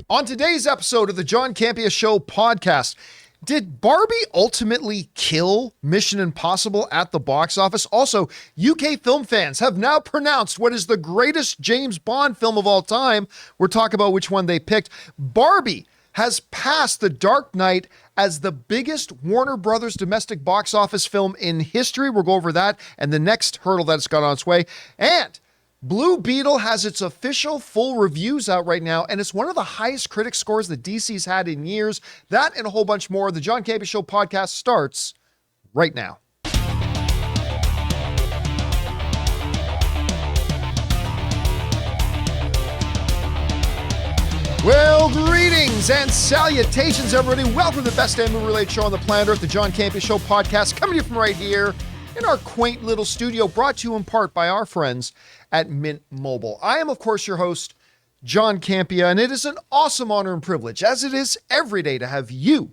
On today's episode of the John Campea Show podcast, did Barbie ultimately kill Mission Impossible at the box office? Also, UK film fans have now pronounced what is the greatest James Bond film of all time. We're talking about which one they picked. Barbie has passed The Dark Knight as the biggest Warner Brothers domestic box office film in history. We'll go over that and the next hurdle that's got on its way. And Blue Beetle has its official full reviews out right now, and it's one of the highest critic scores that DC's had in years. That and a whole bunch more. The John Campea Show podcast starts right now. Well, greetings and salutations, everybody. Welcome to the best damn movie-related show on the planet Earth, the John Campea Show podcast, coming to you from right here in our quaint little studio, brought to you in part by our friends at Mint Mobile. I am, of course, your host, John Campea, and it is an awesome honor and privilege, as it is every day, to have you,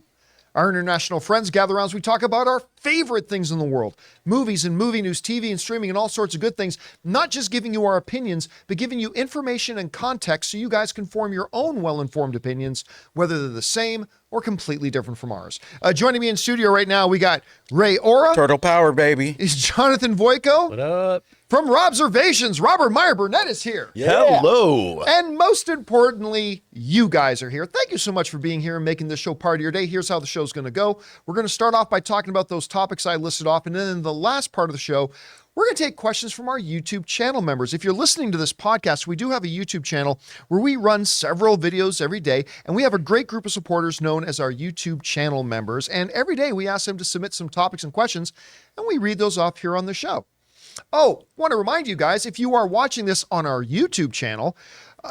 our international friends, gather around as we talk about our favorite things in the world. Movies and movie news, TV and streaming, and all sorts of good things. Not just giving you our opinions, but giving you information and context so you guys can form your own well-informed opinions, whether they're the same or completely different from ours. Joining me in studio right now, we got Ray Ora. Turtle power, baby. Is Jonathan Voico. What up? From Robservations, Robert Meyer Burnett is here. Yeah. Hello. And most importantly, you guys are here. Thank you so much for being here and making this show part of your day. Here's how the show's going to go. We're going to start off by talking about those topics I listed off, and then in the last part of the show, we're going to take questions from our YouTube channel members. If you're listening to this podcast, we do have a YouTube channel where we run several videos every day, and we have a great group of supporters known as our YouTube channel members. And every day we ask them to submit some topics and questions, and we read those off here on the show. Oh, want to remind you guys, if you are watching this on our YouTube channel,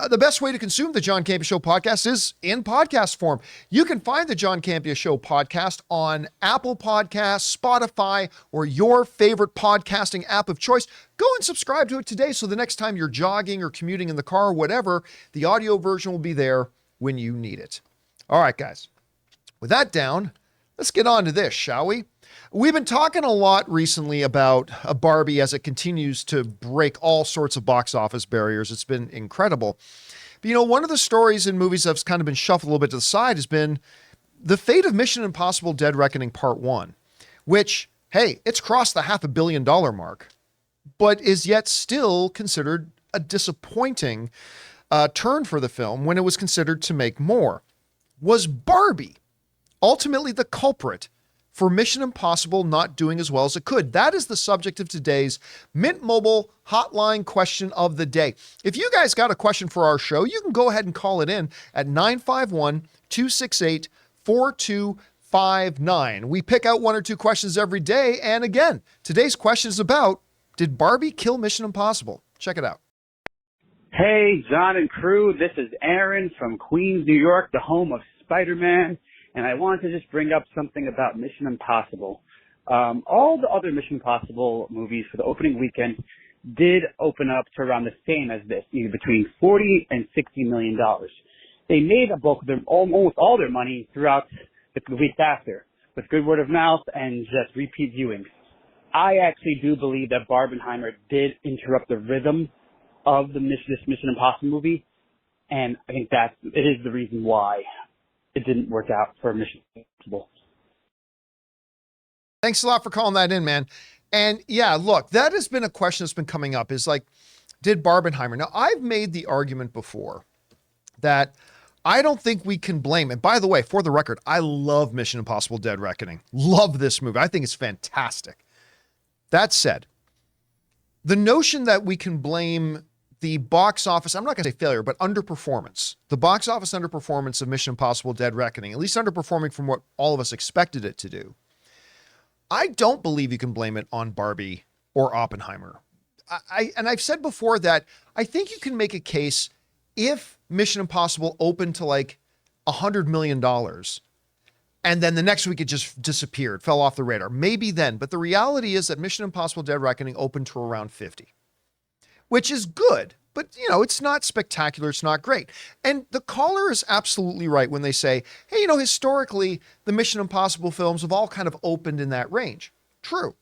the best way to consume the John Campea Show podcast is in podcast form. You can find the John Campea Show podcast on Apple Podcasts, Spotify, or your favorite podcasting app of choice. Go and subscribe to it today so the next time you're jogging or commuting in the car or whatever, the audio version will be there when you need it. All right, guys. With that down, let's get on to this, shall we? We've been talking a lot recently about Barbie as it continues to break all sorts of box office barriers. It's been incredible. But, you know, one of the stories in movies that's kind of been shuffled a little bit to the side has been the fate of Mission Impossible Dead Reckoning Part 1, which, hey, it's crossed the $500 million mark, but is yet still considered a disappointing turn for the film when it was considered to make more. Was Barbie ultimately the culprit for Mission Impossible not doing as well as it could? That is the subject of today's Mint Mobile hotline question of the day. If you guys got a question for our show, you can go ahead and call it in at 951-268-4259. We pick out one or two questions every day. And again, today's question is about, did Barbie kill Mission Impossible? Check it out. Hey, John and crew, this is Aaron from Queens, New York, the home of Spider-Man. And I wanted to just bring up something about Mission Impossible. All the other Mission Impossible movies for the opening weekend did open up to around the same as this, either between $40 and $60 million. They made a bulk of their, almost all their money throughout the week after, with good word of mouth and just repeat viewings. I actually do believe that Barbenheimer did interrupt the rhythm of this Mission Impossible movie, and I think it is the reason why it didn't work out for Mission Impossible. Thanks a lot for calling that in, man. And yeah, look, that has been a question that's been coming up, is like, did Barbenheimer? Now, I've made the argument before that I don't think we can blame it. By the way, for the record, I love Mission Impossible Dead Reckoning. Love this movie. I think it's fantastic. That said, the notion that we can blame the box office, I'm not going to say failure, but underperformance. The box office underperformance of Mission Impossible Dead Reckoning, at least underperforming from what all of us expected it to do. I don't believe you can blame it on Barbie or Oppenheimer. And I've said before that I think you can make a case if Mission Impossible opened to like $100 million and then the next week it just disappeared, fell off the radar, maybe then. But the reality is that Mission Impossible Dead Reckoning opened to around 50. Which is good, but you know, it's not spectacular. It's not great. And the caller is absolutely right when they say, hey, you know, historically, the Mission Impossible films have all kind of opened in that range. True.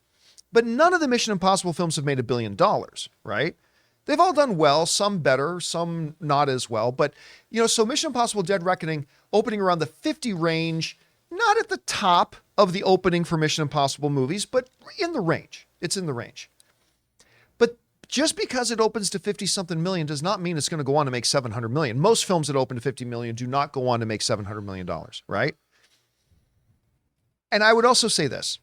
But none of the Mission Impossible films have made $1 billion, right? They've all done well, some better, some not as well. But, so Mission Impossible Dead Reckoning opening around the 50 range, not at the top of the opening for Mission Impossible movies, but in the range. It's in the range. But just because it opens to 50 something million does not mean it's going to go on to make 700 million. Most films that open to 50 million do not go on to make $700 million, right? And I would also say this.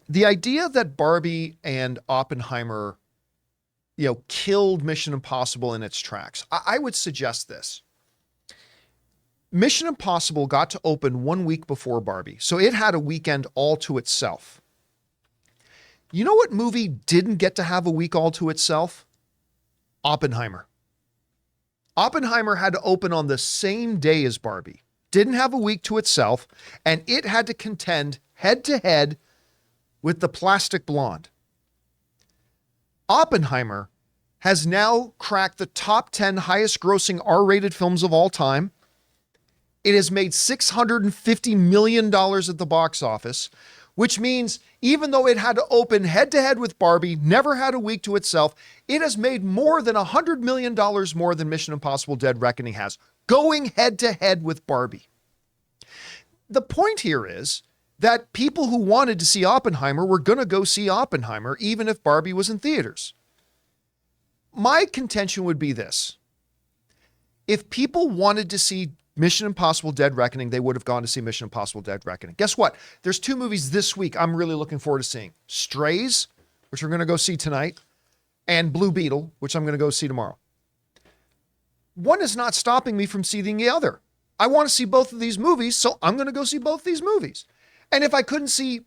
The idea that Barbie and Oppenheimer, killed Mission Impossible in its tracks, I would suggest this. Mission Impossible got to open 1 week before Barbie, so it had a weekend all to itself. You know what movie didn't get to have a week all to itself? Oppenheimer. Oppenheimer had to open on the same day as Barbie, didn't have a week to itself, and it had to contend head-to-head with the Plastic Blonde. Oppenheimer has now cracked the top 10 highest grossing R-rated films of all time. It has made $650 million at the box office, which means even though it had to open head-to-head with Barbie, never had a week to itself, it has made more than $100 million more than Mission Impossible Dead Reckoning has, going head-to-head with Barbie. The point here is that people who wanted to see Oppenheimer were going to go see Oppenheimer, even if Barbie was in theaters. My contention would be this. If people wanted to see Mission Impossible Dead Reckoning, they would have gone to see Mission Impossible Dead Reckoning. Guess what? There's 2 movies this week I'm really looking forward to seeing. Strays, which we're going to go see tonight, and Blue Beetle, which I'm going to go see tomorrow. One is not stopping me from seeing the other. I want to see both of these movies, so I'm going to go see both these movies. And if I couldn't see,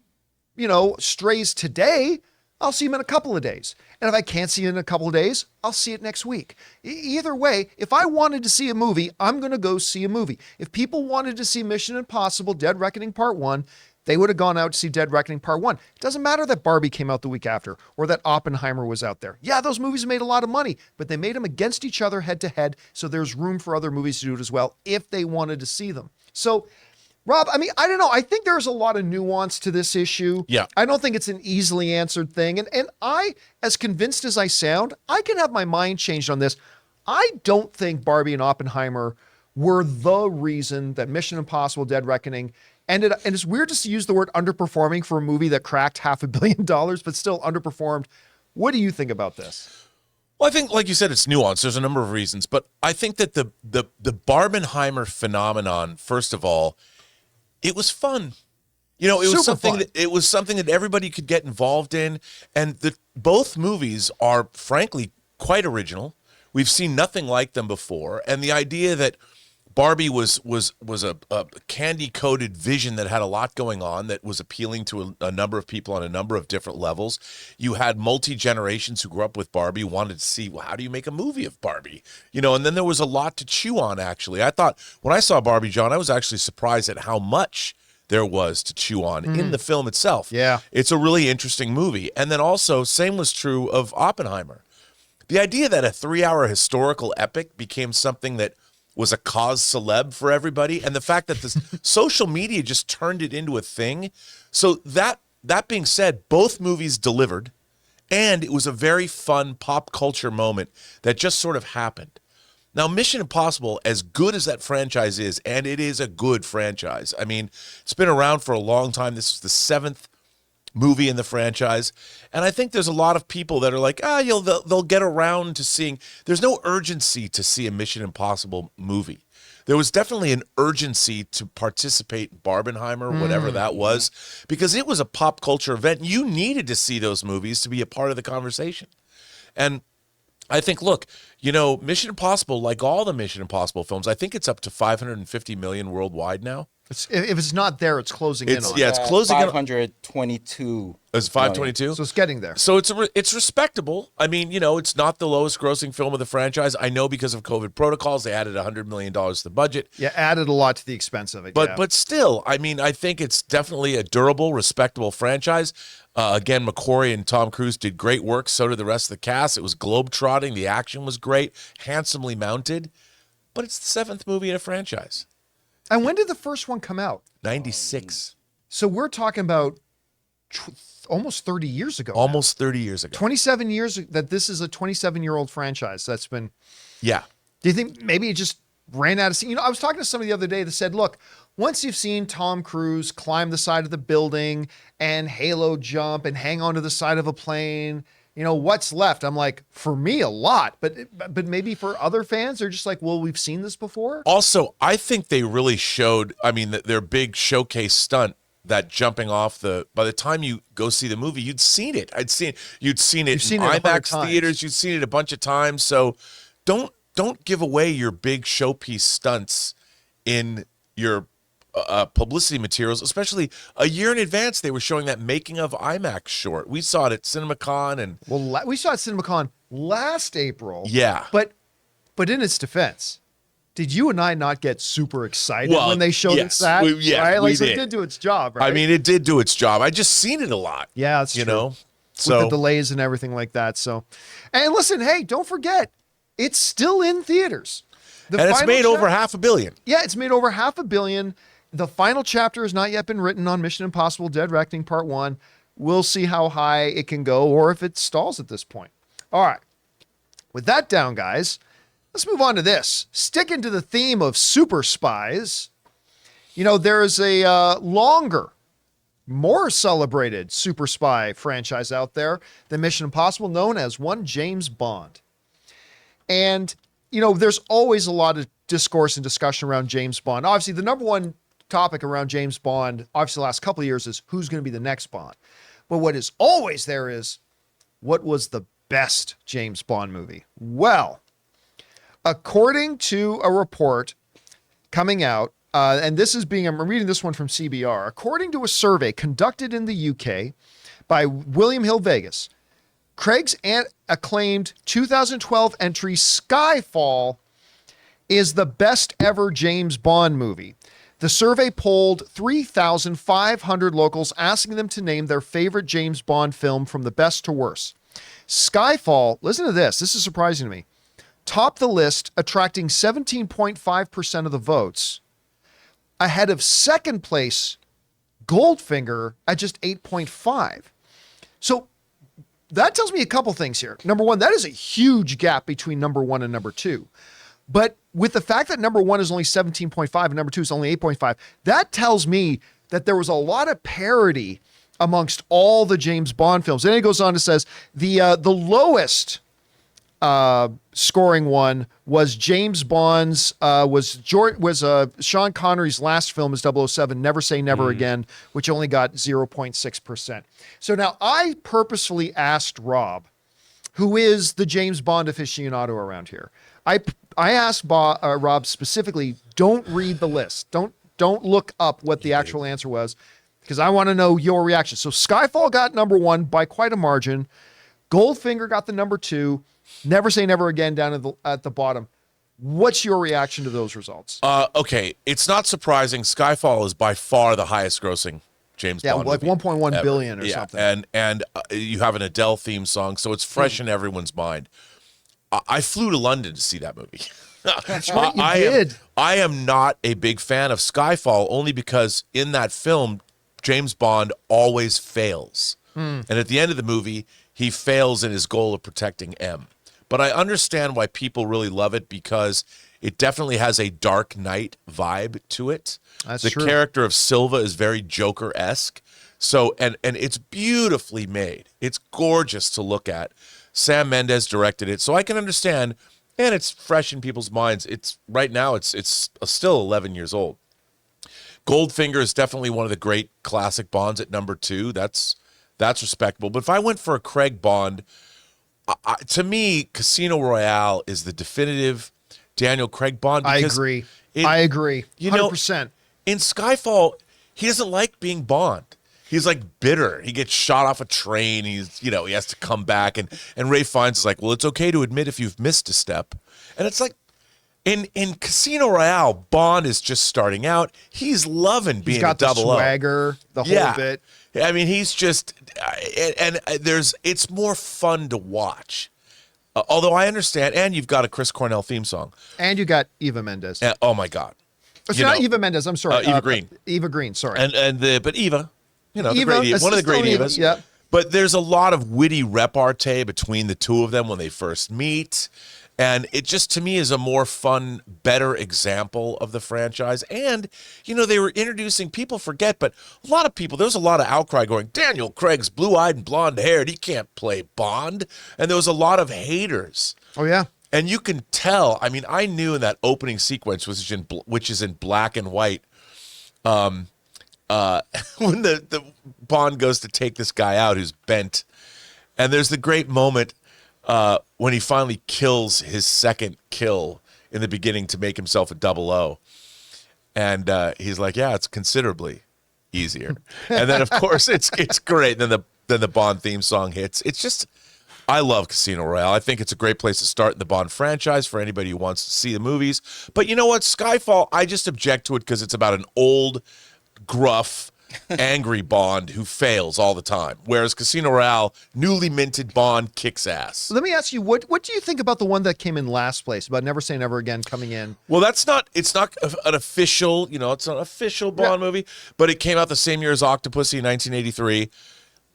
Strays today, I'll see them in a couple of days. And if I can't see it in a couple of days, I'll see it next week. Either way, if I wanted to see a movie, I'm going to go see a movie. If people wanted to see Mission Impossible Dead Reckoning Part 1, they would have gone out to see Dead Reckoning Part 1. It doesn't matter that Barbie came out the week after or that Oppenheimer was out there. Yeah, those movies made a lot of money, but they made them against each other head to head. So there's room for other movies to do it as well if they wanted to see them. So Rob, I don't know. I think there's a lot of nuance to this issue. Yeah. I don't think it's an easily answered thing. And I, as convinced as I sound, I can have my mind changed on this. I don't think Barbie and Oppenheimer were the reason that Mission Impossible Dead Reckoning ended up, and it's weird to use the word underperforming for a movie that cracked $500 million, but still underperformed. What do you think about this? Well, I think, like you said, it's nuanced. There's a number of reasons, but I think that the Barbenheimer phenomenon, first of all, it was fun. It was something that everybody could get involved in, and both movies are frankly quite original. We've seen nothing like them before, and the idea that Barbie was a candy-coated vision that had a lot going on, that was appealing to a number of people on a number of different levels. You had multi-generations who grew up with Barbie wanted to see, well, how do you make a movie of Barbie? And then there was a lot to chew on, actually. I thought, when I saw Barbie, John, I was actually surprised at how much there was to chew on in the film itself. Yeah. It's a really interesting movie. And then also, same was true of Oppenheimer. The idea that a 3-hour historical epic became something that was a cause celeb for everybody, and the fact that this social media just turned it into a thing. So that being said, both movies delivered, and it was a very fun pop culture moment that just sort of happened. Now, Mission Impossible, as good as that franchise is, and it is a good franchise. I mean, it's been around for a long time. This is the 7th movie in the franchise. And I think there's a lot of people that are like, they'll get around to seeing. There's no urgency to see a Mission Impossible movie. There was definitely an urgency to participate in Barbenheimer, whatever that was, because it was a pop culture event. You needed to see those movies to be a part of the conversation. And I think, look, Mission Impossible, like all the Mission Impossible films, I think it's up to 550 million worldwide now. If it's not there, it's closing in on it. Yeah, it's closing in. 522. It's 522? So it's getting there. So it's respectable. I mean, it's not the lowest grossing film of the franchise. I know because of COVID protocols, they added $100 million to the budget. Yeah, added a lot to the expense of it. But still, I mean, I think it's definitely a durable, respectable franchise. Again, McQuarrie and Tom Cruise did great work. So did the rest of the cast. It was globetrotting. The action was great, handsomely mounted. But it's the 7th movie in a franchise. And when did the first one come out? 96. So we're talking about almost 30 years ago. now. Almost 30 years ago. 27 years that this is a 27-year-old franchise that's been. Yeah. Do you think maybe it just ran out of steam? You know, I was talking to somebody the other day that said, look, once you've seen Tom Cruise climb the side of the building and halo jump and hang onto the side of a plane, you know, what's left? I'm like, for me, a lot, but maybe for other fans, they're just like, well, we've seen this before. Also, I think they really showed, I mean, their big showcase stunt, that jumping off by the time you go see the movie, you'd seen it. You'd seen it in IMAX theaters. You'd seen it a bunch of times. So don't give away your big showpiece stunts in your publicity materials, especially a year in advance. They were showing that making of IMAX short. We saw it at CinemaCon, and we saw it at CinemaCon last April. Yeah. But in its defense, did you and I not get super excited when they showed us that? Right? Like, so it did do its job, right? I mean, it did do its job. I just seen it a lot. Yeah, that's you true. know, so with the delays and everything like that. So, and listen, hey, don't forget, it's still in theaters. And it's made over $500 million. Yeah, it's made over $500 million. The final chapter has not yet been written on Mission Impossible Dead Reckoning Part 1. We'll see how high it can go or if it stalls at this point. All right. With that down, guys, let's move on to this. Sticking to the theme of super spies, you know, there's a longer, more celebrated super spy franchise out there than Mission Impossible, known as one James Bond. And, you know, there's always a lot of discourse and discussion around James Bond. Obviously, the number one topic around James Bond, obviously the last couple of years, is who's going to be the next Bond. But what is always there is, what was the best James Bond movie? Well, according to a report coming out, and this is I'm reading this one from CBR, according to a survey conducted in the UK by William Hill Vegas, Craig's acclaimed 2012 entry Skyfall is the best ever James Bond movie. The survey polled 3,500 locals, asking them to name their favorite James Bond film from the best to worst. Skyfall, listen to this. This is surprising to me. Topped the list, attracting 17.5% of the votes, ahead of second place Goldfinger at just 8.5. So that tells me a couple things here. Number one, that is a huge gap between number one and number two. But with the fact that number one is only 17.5 and number two is only 8.5, that tells me that there was a lot of parity amongst all the James Bond films. And it goes on to says the lowest scoring one was James Bond's was Sean Connery's last film is 007, Never Say Never Again, which only got 0.6%. So now I purposefully asked Rob, who is the James Bond aficionado around here. I asked Rob specifically, don't read the list. Don't look up what the actual answer was, because I want to know your reaction. So Skyfall got number one by quite a margin. Goldfinger got the number two. Never Say Never Again down at the bottom. What's your reaction to those results? Okay, it's not surprising. Skyfall is by far the highest grossing James Bond like movie 1.1 billion or something. And you have an Adele theme song, so it's fresh in everyone's mind. I flew to London to see that movie. That's right, you did. I am not a big fan of Skyfall, only because in that film, James Bond always fails. And at the end of the movie, he fails in his goal of protecting M. But I understand why people really love it, because it definitely has a Dark Knight vibe to it. That's the true. character of Silva is very Joker-esque. So, and it's beautifully made. It's gorgeous to look at. Sam Mendes directed it, so I can understand, and it's fresh in people's minds. It's right now, it's still 11 years old. Goldfinger is definitely one of the great classic Bonds at number two. That's respectable. But if I went for a Craig Bond, to me, Casino Royale is the definitive Daniel Craig Bond. I agree. I agree. 100%. In Skyfall, he doesn't like being Bond. He's like bitter. He gets shot off a train. He has to come back. And Ray Fiennes is like, well, it's okay to admit if you've missed a step. And it's like, in Casino Royale, Bond is just starting out. He's loving being a 007. He's got the swagger, the whole bit. I mean, he's just, it's more fun to watch. Although I understand, and you've got a Chris Cornell theme song. And you got Eva Mendes. Oh my God. It's not Eva Mendes, I'm sorry. Eva Green. Eva Green, sorry. But Eva, You know, Eva, one of the great Eva, Evas. yeah. But there's a lot of witty repartee between the two of them when they first meet. And it just, to me, is a more fun, better example of the franchise. And, you know, they were introducing, people forget, but a lot of people, there was a lot of outcry going, Daniel Craig's blue-eyed and blonde-haired. He can't play Bond. And there was a lot of haters. Oh, yeah. And you can tell, I mean, I knew in that opening sequence, which is in black and white, when the Bond goes to take this guy out who's bent. And there's the great moment when he finally kills his second kill in the beginning to make himself a 00. And he's like, yeah, it's considerably easier. And then, of course, it's great. Then the Bond theme song hits. It's just, I love Casino Royale. I think it's a great place to start in the Bond franchise for anybody who wants to see the movies. But you know what? Skyfall, I just object to it because it's about an old, gruff, angry Bond who fails all the time, whereas Casino Royale, newly minted Bond, kicks ass. Let me ask you, what do you think about the one that came in last place, about Never Say Never Again coming in? Well, it's not an official, it's an official Bond movie, but it came out the same year as Octopussy in 1983.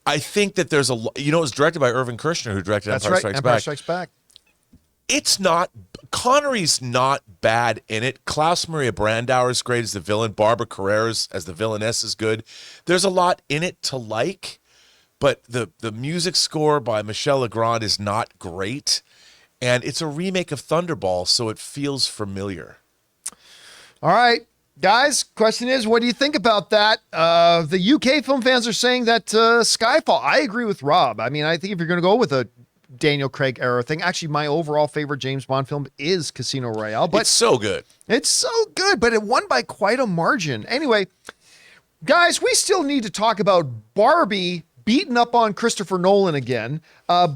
I think that there's it was directed by Irvin Kershner, who directed Empire Strikes Back. Empire Strikes Back. It's not, Connery's not bad in it. Klaus Maria Brandauer is great as the villain. Barbara Carrera as the villainess is good. There's a lot in it to like, but the music score by Michel Legrand is not great, and it's a remake of Thunderball, so it feels familiar. All right, guys, question is, what do you think about that? The UK film fans are saying that Skyfall, I agree with Rob. I mean, I think if you're going to go with a Daniel Craig era thing. Actually, my overall favorite James Bond film is Casino Royale. But it's so good. It's so good, but it won by quite a margin. Anyway, guys, we still need to talk about Barbie beating up on Christopher Nolan again.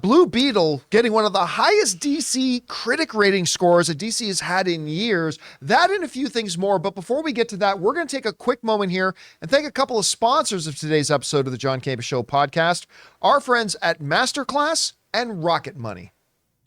Blue Beetle getting one of the highest DC critic rating scores that DC has had in years. That and a few things more. But before we get to that, we're going to take a quick moment here and thank a couple of sponsors of today's episode of the John Campea Show podcast. Our friends at MasterClass and Rocket Money.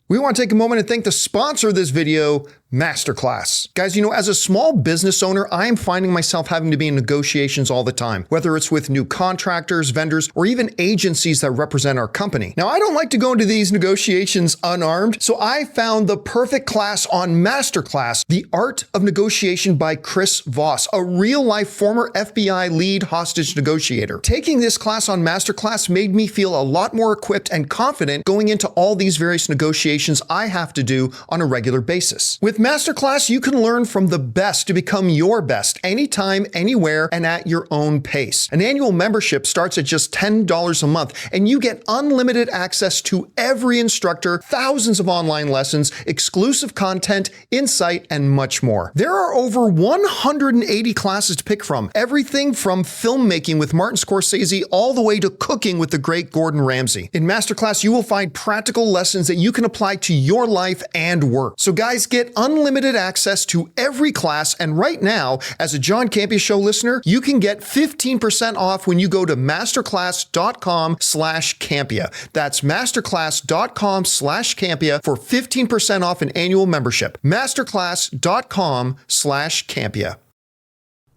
We want to take a moment and thank the sponsor of this video, MasterClass. Guys, as a small business owner, I am finding myself having to be in negotiations all the time, whether it's with new contractors, vendors, or even agencies that represent our company. Now, I don't like to go into these negotiations unarmed, so I found the perfect class on MasterClass, The Art of Negotiation by Chris Voss, a real-life former FBI lead hostage negotiator. Taking this class on MasterClass made me feel a lot more equipped and confident going into all these various negotiations I have to do on a regular basis. With MasterClass, you can learn from the best to become your best anytime, anywhere, and at your own pace. An annual membership starts at just $10 a month, and you get unlimited access to every instructor, thousands of online lessons, exclusive content, insight, and much more. There are over 180 classes to pick from, everything from filmmaking with Martin Scorsese all the way to cooking with the great Gordon Ramsay. In MasterClass, you will find practical lessons that you can apply to your life and work. So guys, get unlimited access to every class, and right now, as a John Campea Show listener, you can get 15% off when you go to masterclass.com/Campea. That's masterclass.com/Campea for 15% off an annual membership. masterclass.com/Campea.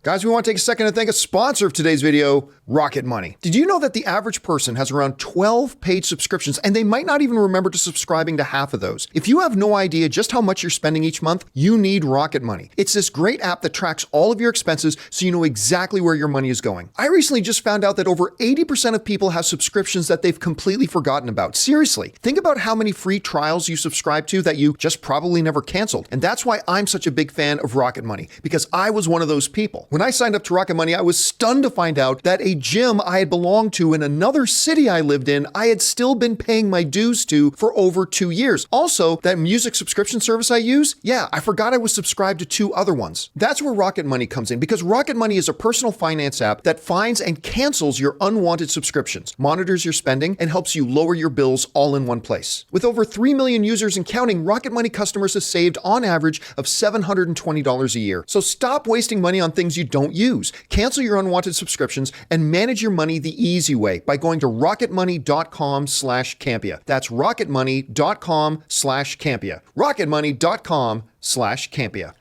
Guys, we want to take a second to thank a sponsor of today's video, Rocket Money. Did you know that the average person has around 12 paid subscriptions and they might not even remember to subscribing to half of those? If you have no idea just how much you're spending each month, you need Rocket Money. It's this great app that tracks all of your expenses so you know exactly where your money is going. I recently just found out that over 80% of people have subscriptions that they've completely forgotten about. Seriously, think about how many free trials you subscribe to that you just probably never canceled. And that's why I'm such a big fan of Rocket Money, because I was one of those people. When I signed up to Rocket Money, I was stunned to find out that a gym I had belonged to in another city I lived in, I had still been paying my dues to for over 2 years. Also, that music subscription service I use, I forgot I was subscribed to 2 other ones. That's where Rocket Money comes in, because Rocket Money is a personal finance app that finds and cancels your unwanted subscriptions, monitors your spending, and helps you lower your bills all in one place. With over 3 million users and counting, Rocket Money customers have saved on average of $720 a year. So stop wasting money on things you don't use. Cancel your unwanted subscriptions and manage your money the easy way by going to rocketmoney.com/Campea. That's rocketmoney.com/Campea. rocketmoney.com/Campea.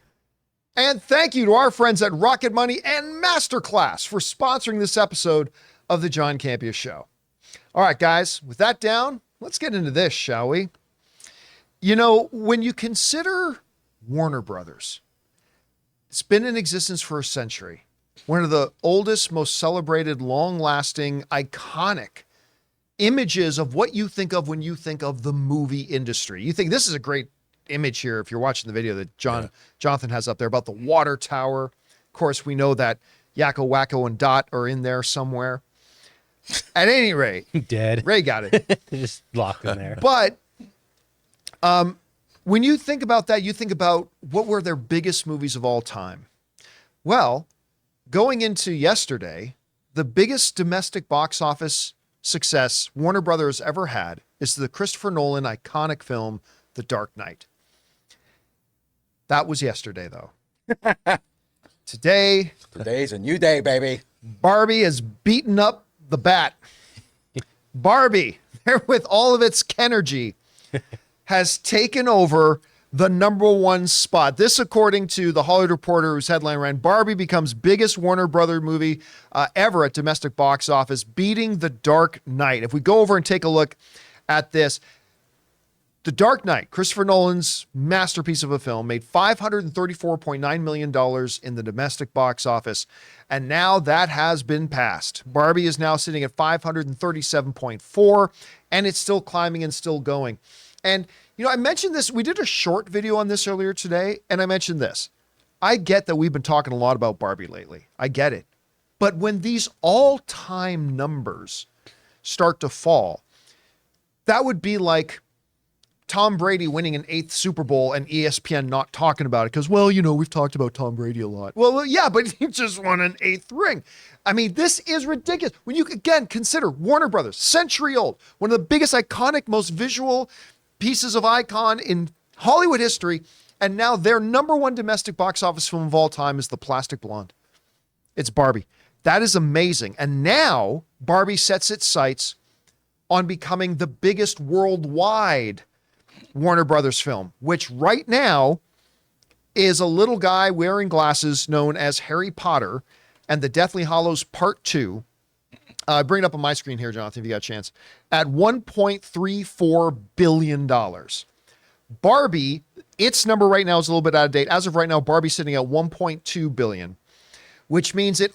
And thank you to our friends at Rocket Money and MasterClass for sponsoring this episode of the John Campea Show. All right, guys, with that down, let's get into this, shall we? You know, when you consider Warner Brothers, it's been in existence for a century. One of the oldest, most celebrated, long-lasting, iconic images of what you think of when you think of the movie industry. You think this is a great image here if you're watching the video that Jonathan has up there about the water tower. Of course, we know that Yakko, Wacko, and Dot are in there somewhere. At any rate, Dead. Ray got it. Just locked in there. But when you think about that, you think about what were their biggest movies of all time. Well, going into yesterday, the biggest domestic box office success Warner Brothers ever had is the Christopher Nolan iconic film, The Dark Knight. That was yesterday, though. Today's a new day, baby. Barbie has beaten up the bat. Barbie, there with all of its Kenergy, has taken over the number one spot. This, according to the Hollywood Reporter, whose headline ran, Barbie becomes biggest Warner Brother movie ever at domestic box office, beating The Dark Knight. If we go over and take a look at this, The Dark Knight, Christopher Nolan's masterpiece of a film, made $534.9 million in the domestic box office. And now that has been passed. Barbie is now sitting at 537.4, and it's still climbing and still going. And, you know, I mentioned this. We did a short video on this earlier today, and I mentioned this. I get that we've been talking a lot about Barbie lately. I get it. But when these all-time numbers start to fall, that would be like Tom Brady winning an 8th Super Bowl and ESPN not talking about it because, well, you know, we've talked about Tom Brady a lot. Well, yeah, but he just won an 8th ring. I mean, this is ridiculous. When you, again, consider Warner Brothers, century old, one of the biggest iconic, most visual pieces of icon in Hollywood history, and now their number one domestic box office film of all time is The Plastic Blonde. It's Barbie. That is amazing. And now Barbie sets its sights on becoming the biggest worldwide Warner Brothers film, which right now is a little guy wearing glasses known as Harry Potter and the Deathly Hallows Part 2. Bring it up on my screen here, Jonathan, if you got a chance. At $1.34 billion. Barbie, its number right now is a little bit out of date. As of right now, Barbie's sitting at $1.2 billion, which means it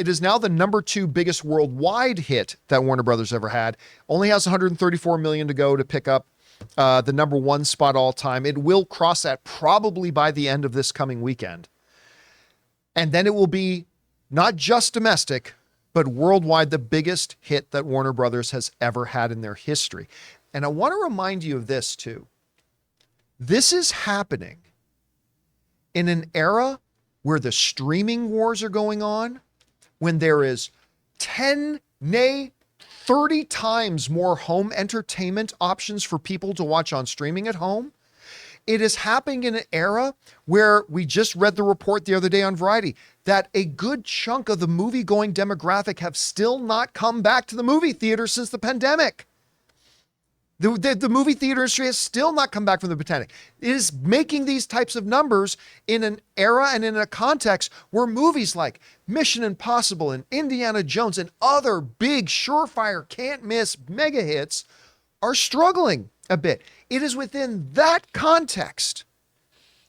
is now the number 2 biggest worldwide hit that Warner Brothers ever had. Only has $134 million to go to pick up the number 1 spot all time. It will cross that probably by the end of this coming weekend. And then it will be not just domestic, but worldwide, the biggest hit that Warner Brothers has ever had in their history. And I want to remind you of this too. This is happening in an era where the streaming wars are going on, when there is 10, nay, 30 times more home entertainment options for people to watch on streaming at home. It is happening in an era where we just read the report the other day on Variety that a good chunk of the movie-going demographic have still not come back to the movie theater since the pandemic. The movie theater industry has still not come back from the pandemic. It is making these types of numbers in an era and in a context where movies like Mission Impossible and Indiana Jones and other big, surefire, can't-miss mega hits are struggling a bit. It is within that context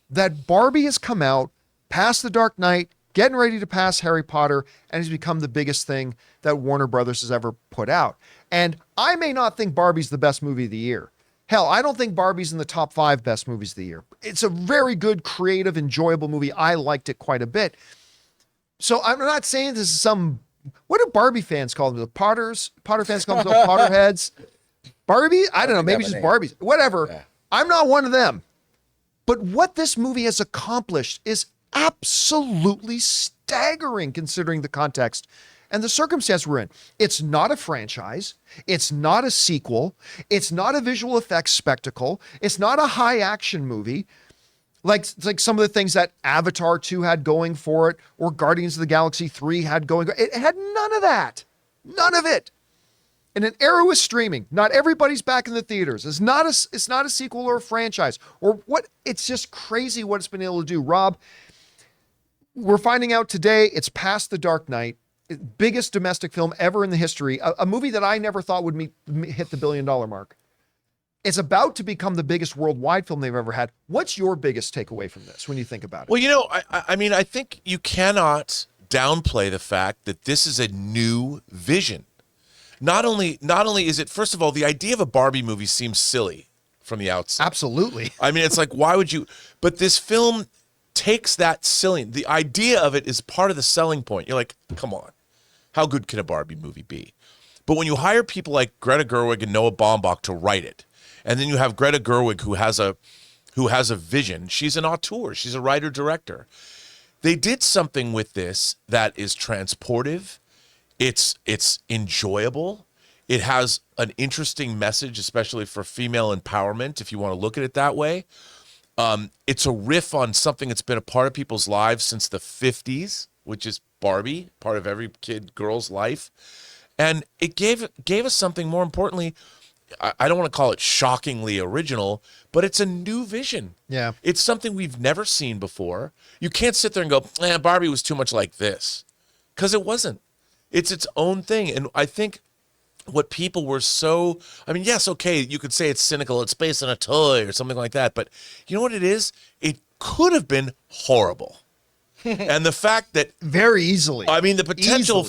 that Barbie has come out, past The Dark Knight, getting ready to pass Harry Potter, and has become the biggest thing that Warner Brothers has ever put out. And I may not think Barbie's the best movie of the year. Hell, I don't think Barbie's in the top 5 best movies of the year. It's a very good, creative, enjoyable movie. I liked it quite a bit. So I'm not saying this is some, what do Barbie fans call them? The Potter fans call themselves Potterheads? Barbie? I don't know. Maybe just Barbies. Whatever. Yeah. I'm not one of them. But what this movie has accomplished is absolutely staggering considering the context and the circumstance we're in. It's not a franchise. It's not a sequel. It's not a visual effects spectacle. It's not a high action movie like some of the things that Avatar 2 had going for it or Guardians of the Galaxy 3 had going. It had none of that. None of it. In an era with streaming, not everybody's back in the theaters. It's not a sequel or a franchise or what. It's just crazy what it's been able to do. Rob, we're finding out today it's past The Dark Knight. biggest domestic film ever in the history, a movie that I never thought would hit the $1 billion mark. It's about to become the biggest worldwide film they've ever had. What's your biggest takeaway from this when you think about it? Well, I mean, I think you cannot downplay the fact that this is a new vision. Not only is it, first of all, the idea of a Barbie movie seems silly from the outset. Absolutely. I mean, it's like, why would you? But this film takes that silly. The idea of it is part of the selling point. You're like, come on, how good can a Barbie movie be? But when you hire people like Greta Gerwig and Noah Baumbach to write it, and then you have Greta Gerwig who has a vision. She's an auteur. She's a writer-director. They did something with this that is transportive. It's enjoyable. It has an interesting message, especially for female empowerment, if you want to look at it that way. It's a riff on something that's been a part of people's lives since the 50s, which is Barbie, part of every girl's life. And it gave us something, more importantly, I don't want to call it shockingly original, but it's a new vision. Yeah. It's something we've never seen before. You can't sit there and go, Barbie was too much like this. Because it wasn't. It's its own thing. And I think what people were yes, okay, you could say it's cynical, it's based on a toy or something like that. But you know what it is? It could have been horrible. And the fact that very easily, I mean, the potential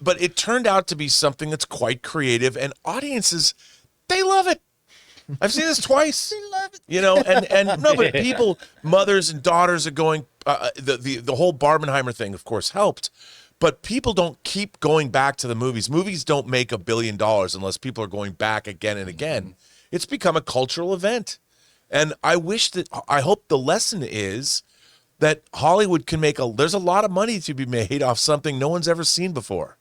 but it turned out to be something that's quite creative, and audiences, they love it. I've seen this twice. They love it. And no, but people, mothers and daughters are going, the whole Barbenheimer thing, of course, helped. But people don't keep going back to the movies. Movies don't make $1 billion unless people are going back again and again. It's become a cultural event. And I hope the lesson is that Hollywood can there's a lot of money to be made off something no one's ever seen before.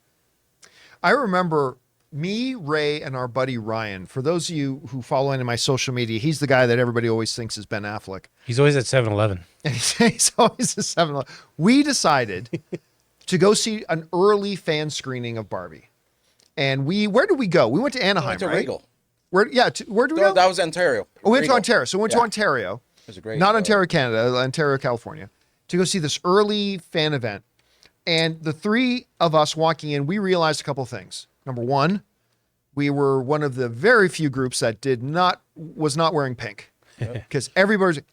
I remember me, Ray, and our buddy Ryan. For those of you who follow into my social media, he's the guy that everybody always thinks is Ben Affleck. He's always at 7-Eleven. He's always at 7-Eleven. We decided to go see an early fan screening of Barbie. And where did we go? We went to Anaheim, went to right? Regal. Where did we go? That was Ontario. We went to Regal. Ontario. So we went to Ontario. It was a great. Not Ontario, Canada, Ontario, California, to go see this early fan event. And the three of us walking in, we realized a couple of things. Number one, we were one of the very few groups that was not wearing pink. Because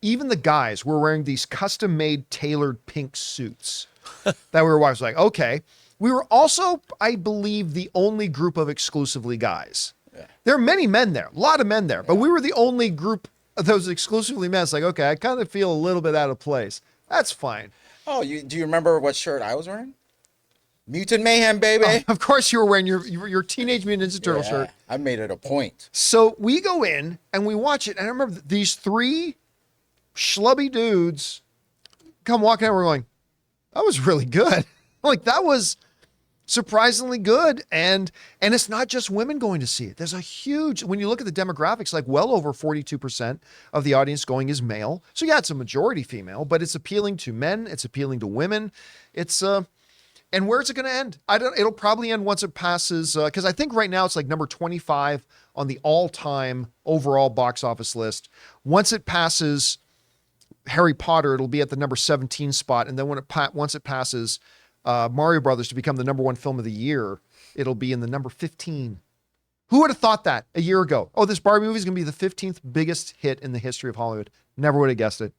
even the guys were wearing these custom-made tailored pink suits that we were watching. Like, okay. We were also, I believe, the only group of exclusively guys. Yeah. There are many men there, a lot of men there, but we were the only group of those exclusively men. It's like, okay, I kind of feel a little bit out of place. That's fine. Oh, do you remember what shirt I was wearing? Mutant Mayhem, baby. Of course you were wearing your Teenage Mutant Ninja Turtle shirt. I made it a point. So we go in and we watch it. And I remember these three schlubby dudes come walking out. We're going, that was really good. Like, that was surprisingly good. And it's not just women going to see it. There's a huge, when you look at the demographics, like well over 42% of the audience going is male. So yeah, it's a majority female, but it's appealing to men. It's appealing to women. And where's it going to end? It'll probably end once it passes, because I think right now it's like number 25 on the all-time overall box office list. Once it passes Harry Potter, it'll be at the number 17 spot. And then once it passes Mario Brothers to become the number 1 film of the year, it'll be in the number 15. Who would have thought that a year ago? Oh, this Barbie movie is going to be the 15th biggest hit in the history of Hollywood. Never would have guessed it.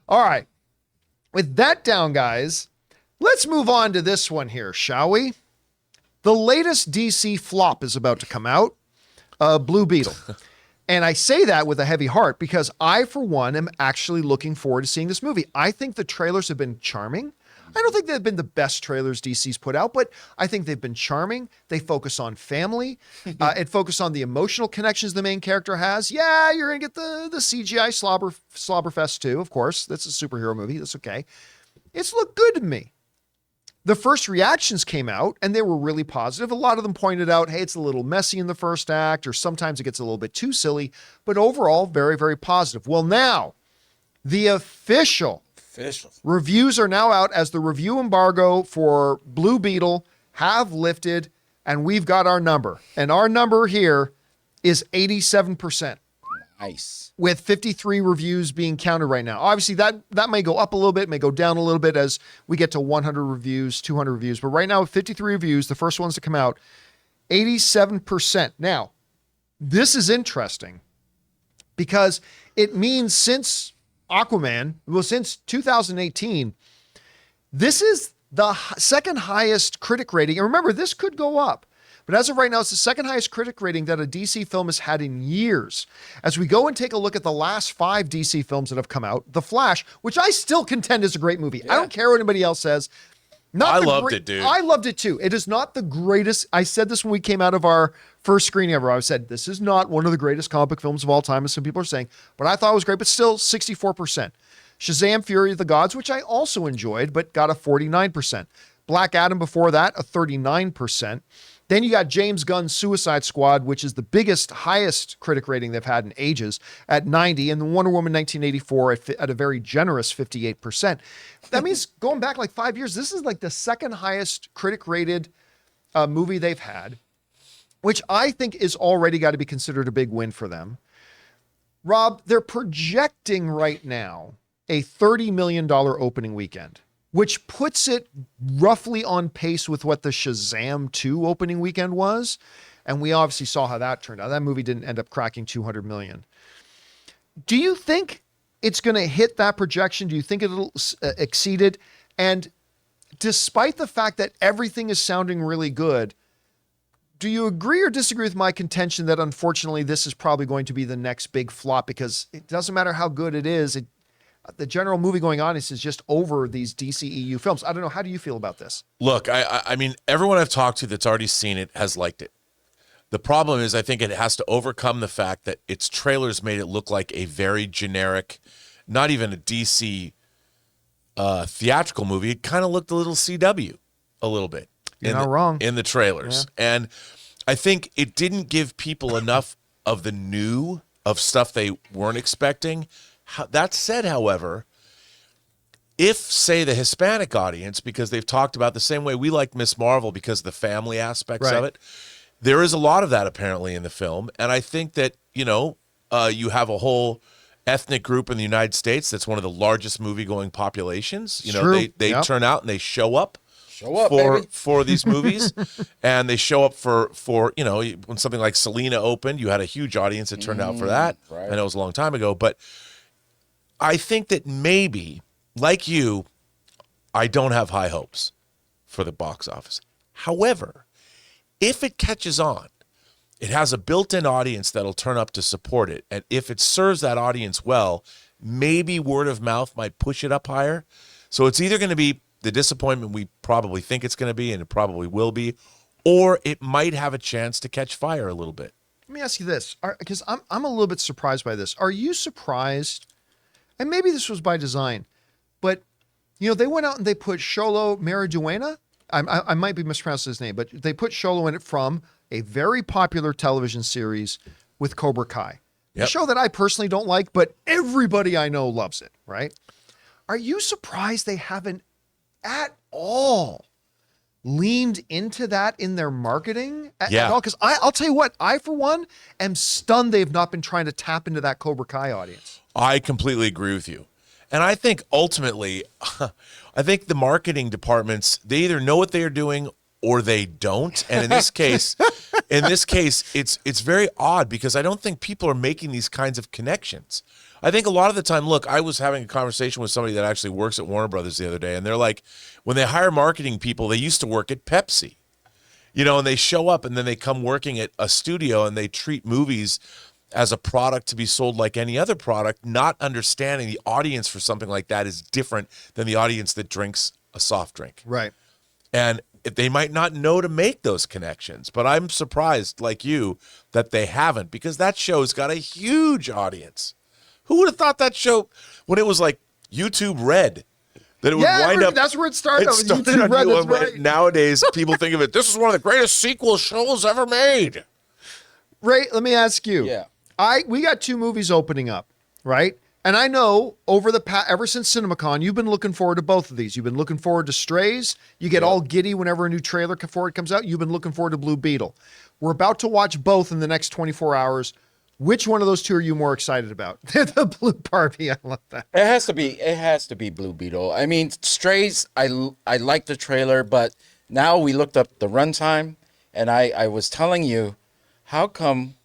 All right. With that down, guys, let's move on to this one here, shall we? The latest DC flop is about to come out, Blue Beetle. And I say that with a heavy heart because I, for one, am actually looking forward to seeing this movie. I think the trailers have been charming. I don't think they've been the best trailers DC's put out, but I think they've been charming. They focus on family. It focuses on the emotional connections the main character has. Yeah, you're going to get the CGI slobberfest too, of course. That's a superhero movie. That's okay. It's looked good to me. The first reactions came out and they were really positive. A lot of them pointed out, hey, it's a little messy in the first act, or sometimes it gets a little bit too silly, but overall, very, very positive. Well, now, the official reviews are now out as the review embargo for Blue Beetle have lifted, and we've got our number. And our number here is 87%. Nice. with 53 reviews being counted right now. Obviously, that may go up a little bit, may go down a little bit as we get to 100 reviews, 200 reviews. But right now, with 53 reviews, the first ones to come out, 87%. Now, this is interesting because it means since Aquaman, since 2018, this is the second highest critic rating. And remember, this could go up. But as of right now, it's the second highest critic rating that a DC film has had in years. As we go and take a look at the last 5 DC films that have come out, The Flash, which I still contend is a great movie. Yeah. I don't care what anybody else says. I loved it, dude. I loved it too. It is not the greatest. I said this when we came out of our first screening ever. I said, this is not one of the greatest comic book films of all time, as some people are saying, but I thought it was great, but still 64%. Shazam! Fury of the Gods, which I also enjoyed, but got a 49%. Black Adam before that, a 39%. Then you got James Gunn's Suicide Squad, which is the biggest, highest critic rating they've had in ages at 90, and the Wonder Woman 1984 at a very generous 58%. That means going back like 5 years, this is like the second highest critic rated movie they've had, which I think is already got to be considered a big win for them. Rob, they're projecting right now a $30 million opening weekend, which puts it roughly on pace with what the Shazam 2 opening weekend was. And we obviously saw how that turned out. That movie didn't end up cracking 200 million. Do you think it's going to hit that projection? Do you think it'll exceed it? And despite the fact that everything is sounding really good, do you agree or disagree with my contention that unfortunately this is probably going to be the next big flop, because it doesn't matter how good it is, the general movie-going audience is just over these DCEU films. I don't know. How do you feel about this? Look, I mean, everyone I've talked to that's already seen it has liked it. The problem is I think it has to overcome the fact that its trailers made it look like a very generic, not even a DC theatrical movie. It kind of looked a little CW a little bit. You're not wrong. In the trailers. Yeah. And I think it didn't give people enough of the new, of stuff they weren't expecting. That said, however, if, say, the Hispanic audience, because they've talked about the same way we like Miss Marvel because of the family aspects of it, there is a lot of that apparently in the film. And I think that, you have a whole ethnic group in the United States that's one of the largest movie-going populations. They turn out and they show up for these movies, and they show up for when something like Selena opened, you had a huge audience that turned out for that. Right. I know it was a long time ago, but I think that maybe, like you, I don't have high hopes for the box office. However, if it catches on, it has a built-in audience that'll turn up to support it, and if it serves that audience well, maybe word of mouth might push it up higher. So it's either going to be the disappointment we probably think it's going to be, and it probably will be, or it might have a chance to catch fire a little bit. Let me ask you this, because I'm a little bit surprised by this. Are you surprised? And maybe this was by design, but they went out and they put Xolo Mariduena. I might be mispronouncing his name, but they put Xolo in it from a very popular television series with Cobra Kai. Yep. A show that I personally don't like, but everybody I know loves it, right? Are you surprised they haven't at all leaned into that in their marketing at all? Because I'll tell you what, I, for one, am stunned they've not been trying to tap into that Cobra Kai audience. I completely agree with you. And I think ultimately, I think the marketing departments, they either know what they are doing or they don't. And in this case, it's very odd because I don't think people are making these kinds of connections. I think a lot of the time, look, I was having a conversation with somebody that actually works at Warner Brothers the other day, and they're like, when they hire marketing people, they used to work at Pepsi, and they show up and then they come working at a studio and they treat movies as a product to be sold like any other product, not understanding the audience for something like that is different than the audience that drinks a soft drink. Right. And they might not know to make those connections, but I'm surprised, like you, that they haven't, because that show's got a huge audience. Who would have thought that show, when it was like YouTube Red, that it would wind up? That's where it started. YouTube Red, that's right. Nowadays, people think of it, this is one of the greatest sequel shows ever made. Ray, let me ask you. Yeah. We got 2 movies opening up, right? And I know ever since CinemaCon, you've been looking forward to both of these. You've been looking forward to Strays. You get all giddy whenever a new trailer for it comes out. You've been looking forward to Blue Beetle. We're about to watch both in the next 24 hours. Which one of those two are you more excited about? The blue Barbie. I love that. It has to be. It has to be Blue Beetle. I mean, Strays. I like the trailer, but now we looked up the runtime, and I was telling you, how come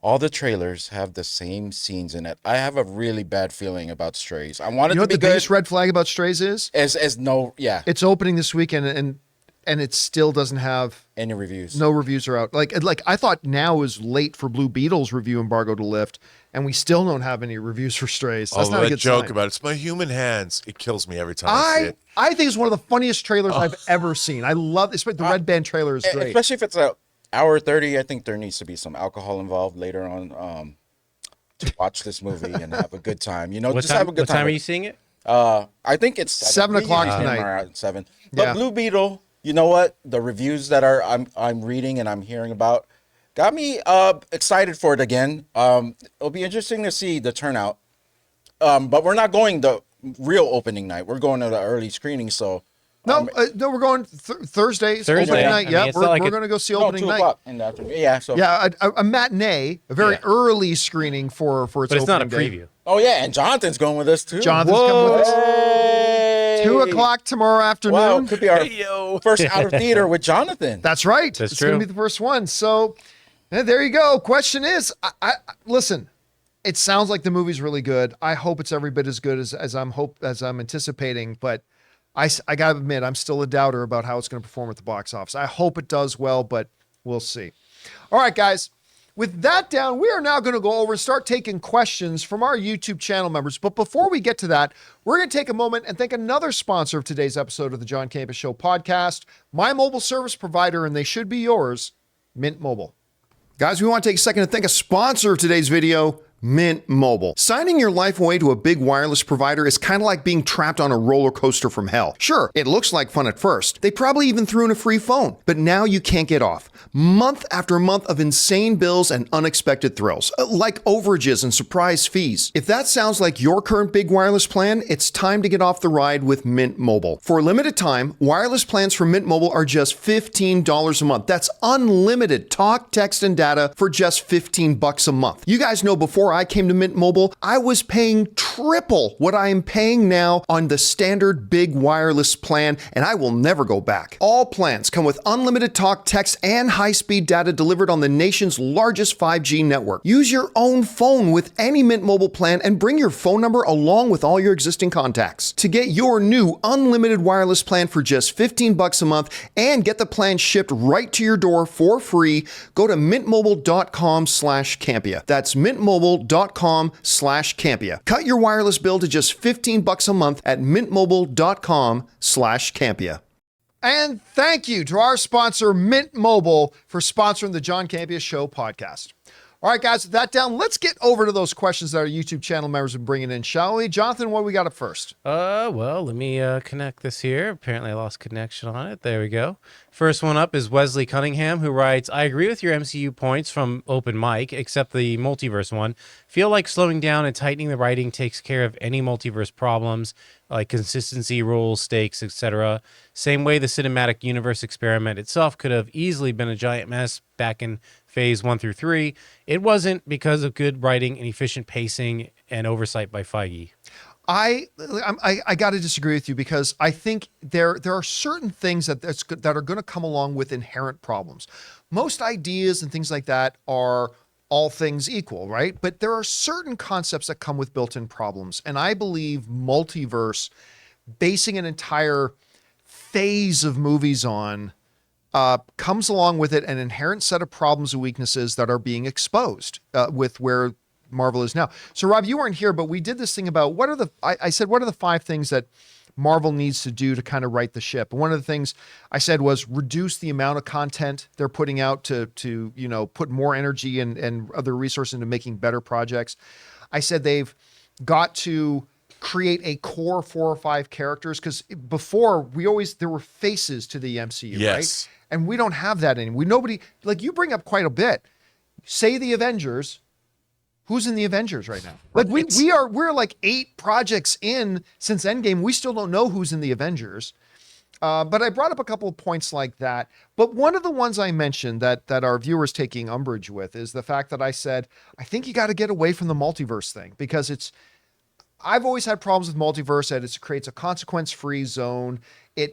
all the trailers have the same scenes in it? I have a really bad feeling about Strays. I want it You know to what be the good. biggest red flag about Strays is? As no, yeah, It's opening this weekend, and it still doesn't have any reviews. no reviews are out. Like I thought now is late for Blue Beetle's review embargo to lift, and we still don't have any reviews for Strays. That's not a that good joke sign. about it's my human hands. It kills me every time I see it. I think it's one of the funniest trailers I've ever seen. I love especially the Red Band trailer is great. Especially if it's an hour 30. I think there needs to be some alcohol involved later on to watch this movie and have a good time. You know, What just time, have a good what time. time are you seeing it? I think it's 7 o'clock tonight. At 7. But Yeah. Blue Beetle, you know what? The reviews that I'm reading and I'm hearing about got me excited for it again. It'll be interesting to see the turnout. But we're not going the real opening night. We're going to the early screening. So No, we're going Thursday. Thursday. Opening I night. mean, Yeah, it's we're not like going to go see opening 2 night. o'clock in the afternoon. Yeah. So Yeah, a matinee, a very early screening for its But it's not a opening day. preview. Oh yeah, and Jonathan's going with us too. Jonathan's coming with us. Hey! 2 o'clock tomorrow afternoon. Wow, could be our Hey, yo. first out of theater with Jonathan. That's right. That's it's going true. to be the first one. So there you go. Question is, I listen. It sounds like the movie's really good. I hope it's every bit as good as I'm anticipating. But I gotta admit, I'm still a doubter about how it's going to perform at the box office. I hope it does well, but we'll see. All right, guys. With that down, we are now going to go over and start taking questions from our YouTube channel members. But before we get to that, we're going to take a moment and thank another sponsor of today's episode of the John Campea Show podcast, my mobile service provider, and they should be yours, Mint Mobile. Guys, we want to take a second to thank a sponsor of today's video, Mint Mobile. Signing your life away to a big wireless provider is kind of like being trapped on a roller coaster from hell. Sure, it looks like fun at first. They probably even threw in a free phone, but now you can't get off. Month after month of insane bills and unexpected thrills, like overages and surprise fees. If that sounds like your current big wireless plan, it's time to get off the ride with Mint Mobile. For a limited time, wireless plans from Mint Mobile are just $15 a month. That's unlimited talk, text, and data for just $15 a month. You guys know before I came to Mint Mobile, I was paying triple what I am paying now on the standard big wireless plan, and I will never go back. All plans come with unlimited talk, text, and high-speed data delivered on the nation's largest 5G network. Use your own phone with any Mint Mobile plan and bring your phone number along with all your existing contacts. To get your new unlimited wireless plan for just $15 a month and get the plan shipped right to your door for free, go to mintmobile.com/Campea. That's mintmobile.com/Campea. Cut your wireless bill to just $15 a month at mintmobile.com/Campea. And thank you to our sponsor, Mint Mobile, for sponsoring the John Campea Show podcast. All right, guys, with that down, let's get over to those questions that our YouTube channel members have been bringing in, shall we? Jonathan, what do we got up first? Well, let me connect this here. Apparently I lost connection on it. There we go. First one up is Wesley Cunningham, who writes, I agree with your MCU points from Open Mic, except the multiverse one. Feel like slowing down and tightening the writing takes care of any multiverse problems, like consistency, rules, stakes, etc. Same way the cinematic universe experiment itself could have easily been a giant mess back in phase 1 through 3. It wasn't because of good writing and efficient pacing and oversight by Feige. I got to disagree with you because I think there are certain things that are going to come along with inherent problems. Most ideas and things like that are all things equal, right? But there are certain concepts that come with built-in problems, and I believe multiverse, basing an entire phase of movies on, comes along with it an inherent set of problems and weaknesses that are being exposed with where Marvel is now. So Rob, you weren't here, but we did this thing about I said, what are the 5 things that Marvel needs to do to kind of right the ship? And one of the things I said was reduce the amount of content they're putting out to put more energy and other resources into making better projects. I said they've got to create a core 4 or 5 characters, because before there were faces to the MCU, Yes. right? And we don't have that anymore. Nobody, like you bring up quite a bit. Say the Avengers. Who's in the Avengers right now? Like we're like 8 projects in since Endgame. We still don't know who's in the Avengers. But I brought up a couple of points like that. But one of the ones I mentioned that our viewers taking umbrage with is the fact that I said, I think you got to get away from the multiverse thing because I've always had problems with multiverse that it creates a consequence-free zone.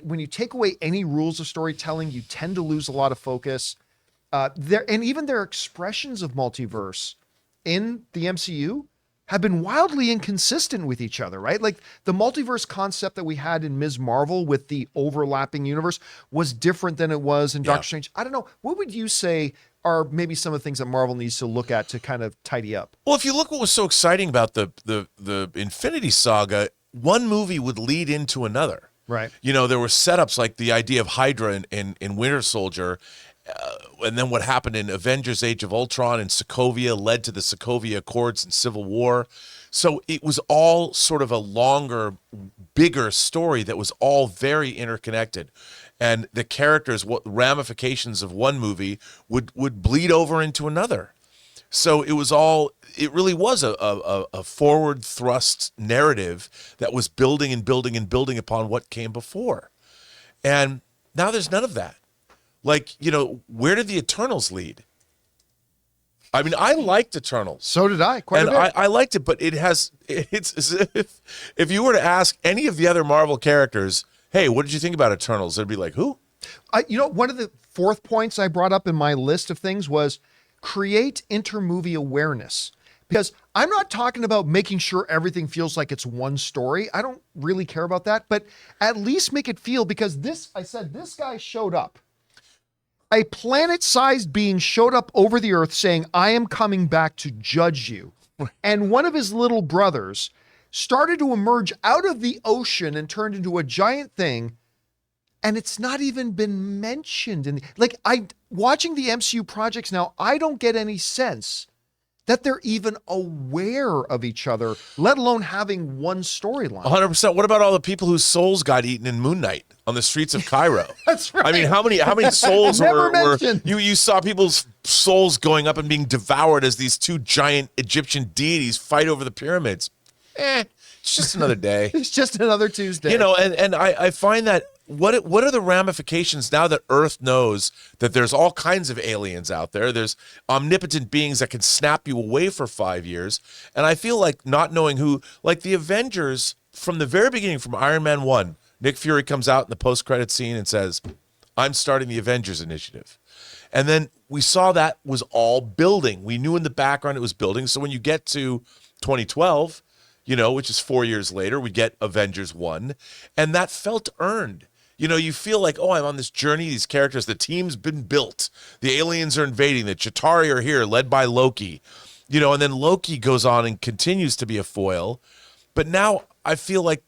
When you take away any rules of storytelling, you tend to lose a lot of focus. And even their expressions of multiverse in the MCU have been wildly inconsistent with each other, right? Like the multiverse concept that we had in Ms. Marvel with the overlapping universe was different than it was in Doctor Strange. I don't know. What would you say are maybe some of the things that Marvel needs to look at to kind of tidy up? Well, if you look what was so exciting about the Infinity Saga, one movie would lead into another. Right. You know, there were setups like the idea of Hydra in Winter Soldier, and then what happened in Avengers Age of Ultron and Sokovia led to the Sokovia Accords and Civil War. So it was all sort of a longer, bigger story that was all very interconnected. And the characters, what ramifications of one movie would bleed over into another. So it really was a forward thrust narrative that was building and building and building upon what came before. And now there's none of that. Like, you know, where did the Eternals lead? I mean, I liked Eternals. So did I, quite a bit. I liked it, but it's as if you were to ask any of the other Marvel characters, hey, what did you think about Eternals? They'd be like, who? One of the fourth points I brought up in my list of things was create intermovie awareness. Because I'm not talking about making sure everything feels like it's one story. I don't really care about that, but at least make it feel, because this guy showed up. A planet-sized being showed up over the earth saying, I am coming back to judge you. And one of his little brothers started to emerge out of the ocean and turned into a giant thing. And it's not even been mentioned. Watching the MCU projects now, I don't get any sense that they're even aware of each other, let alone having one storyline. 100%. What about all the people whose souls got eaten in Moon Knight on the streets of Cairo? That's right. I mean, how many souls Never were mentioned. you saw people's souls going up and being devoured as these two giant Egyptian deities fight over the pyramids? It's just another day. It's just another Tuesday. You know, and I find that what are the ramifications now that Earth knows that there's all kinds of aliens out there? There's omnipotent beings that can snap you away for 5 years. And I feel like not knowing who, like the Avengers from the very beginning, from Iron Man 1, Nick Fury comes out in the post-credit scene and says, I'm starting the Avengers Initiative. And then we saw that was all building. We knew in the background it was building. So when you get to 2012, you know, which is 4 years later, we get Avengers 1, and that felt earned. You know, you feel like, oh, I'm on this journey. These characters, the team's been built. The aliens are invading. The Chitauri are here, led by Loki. You know, and then Loki goes on and continues to be a foil. But now I feel like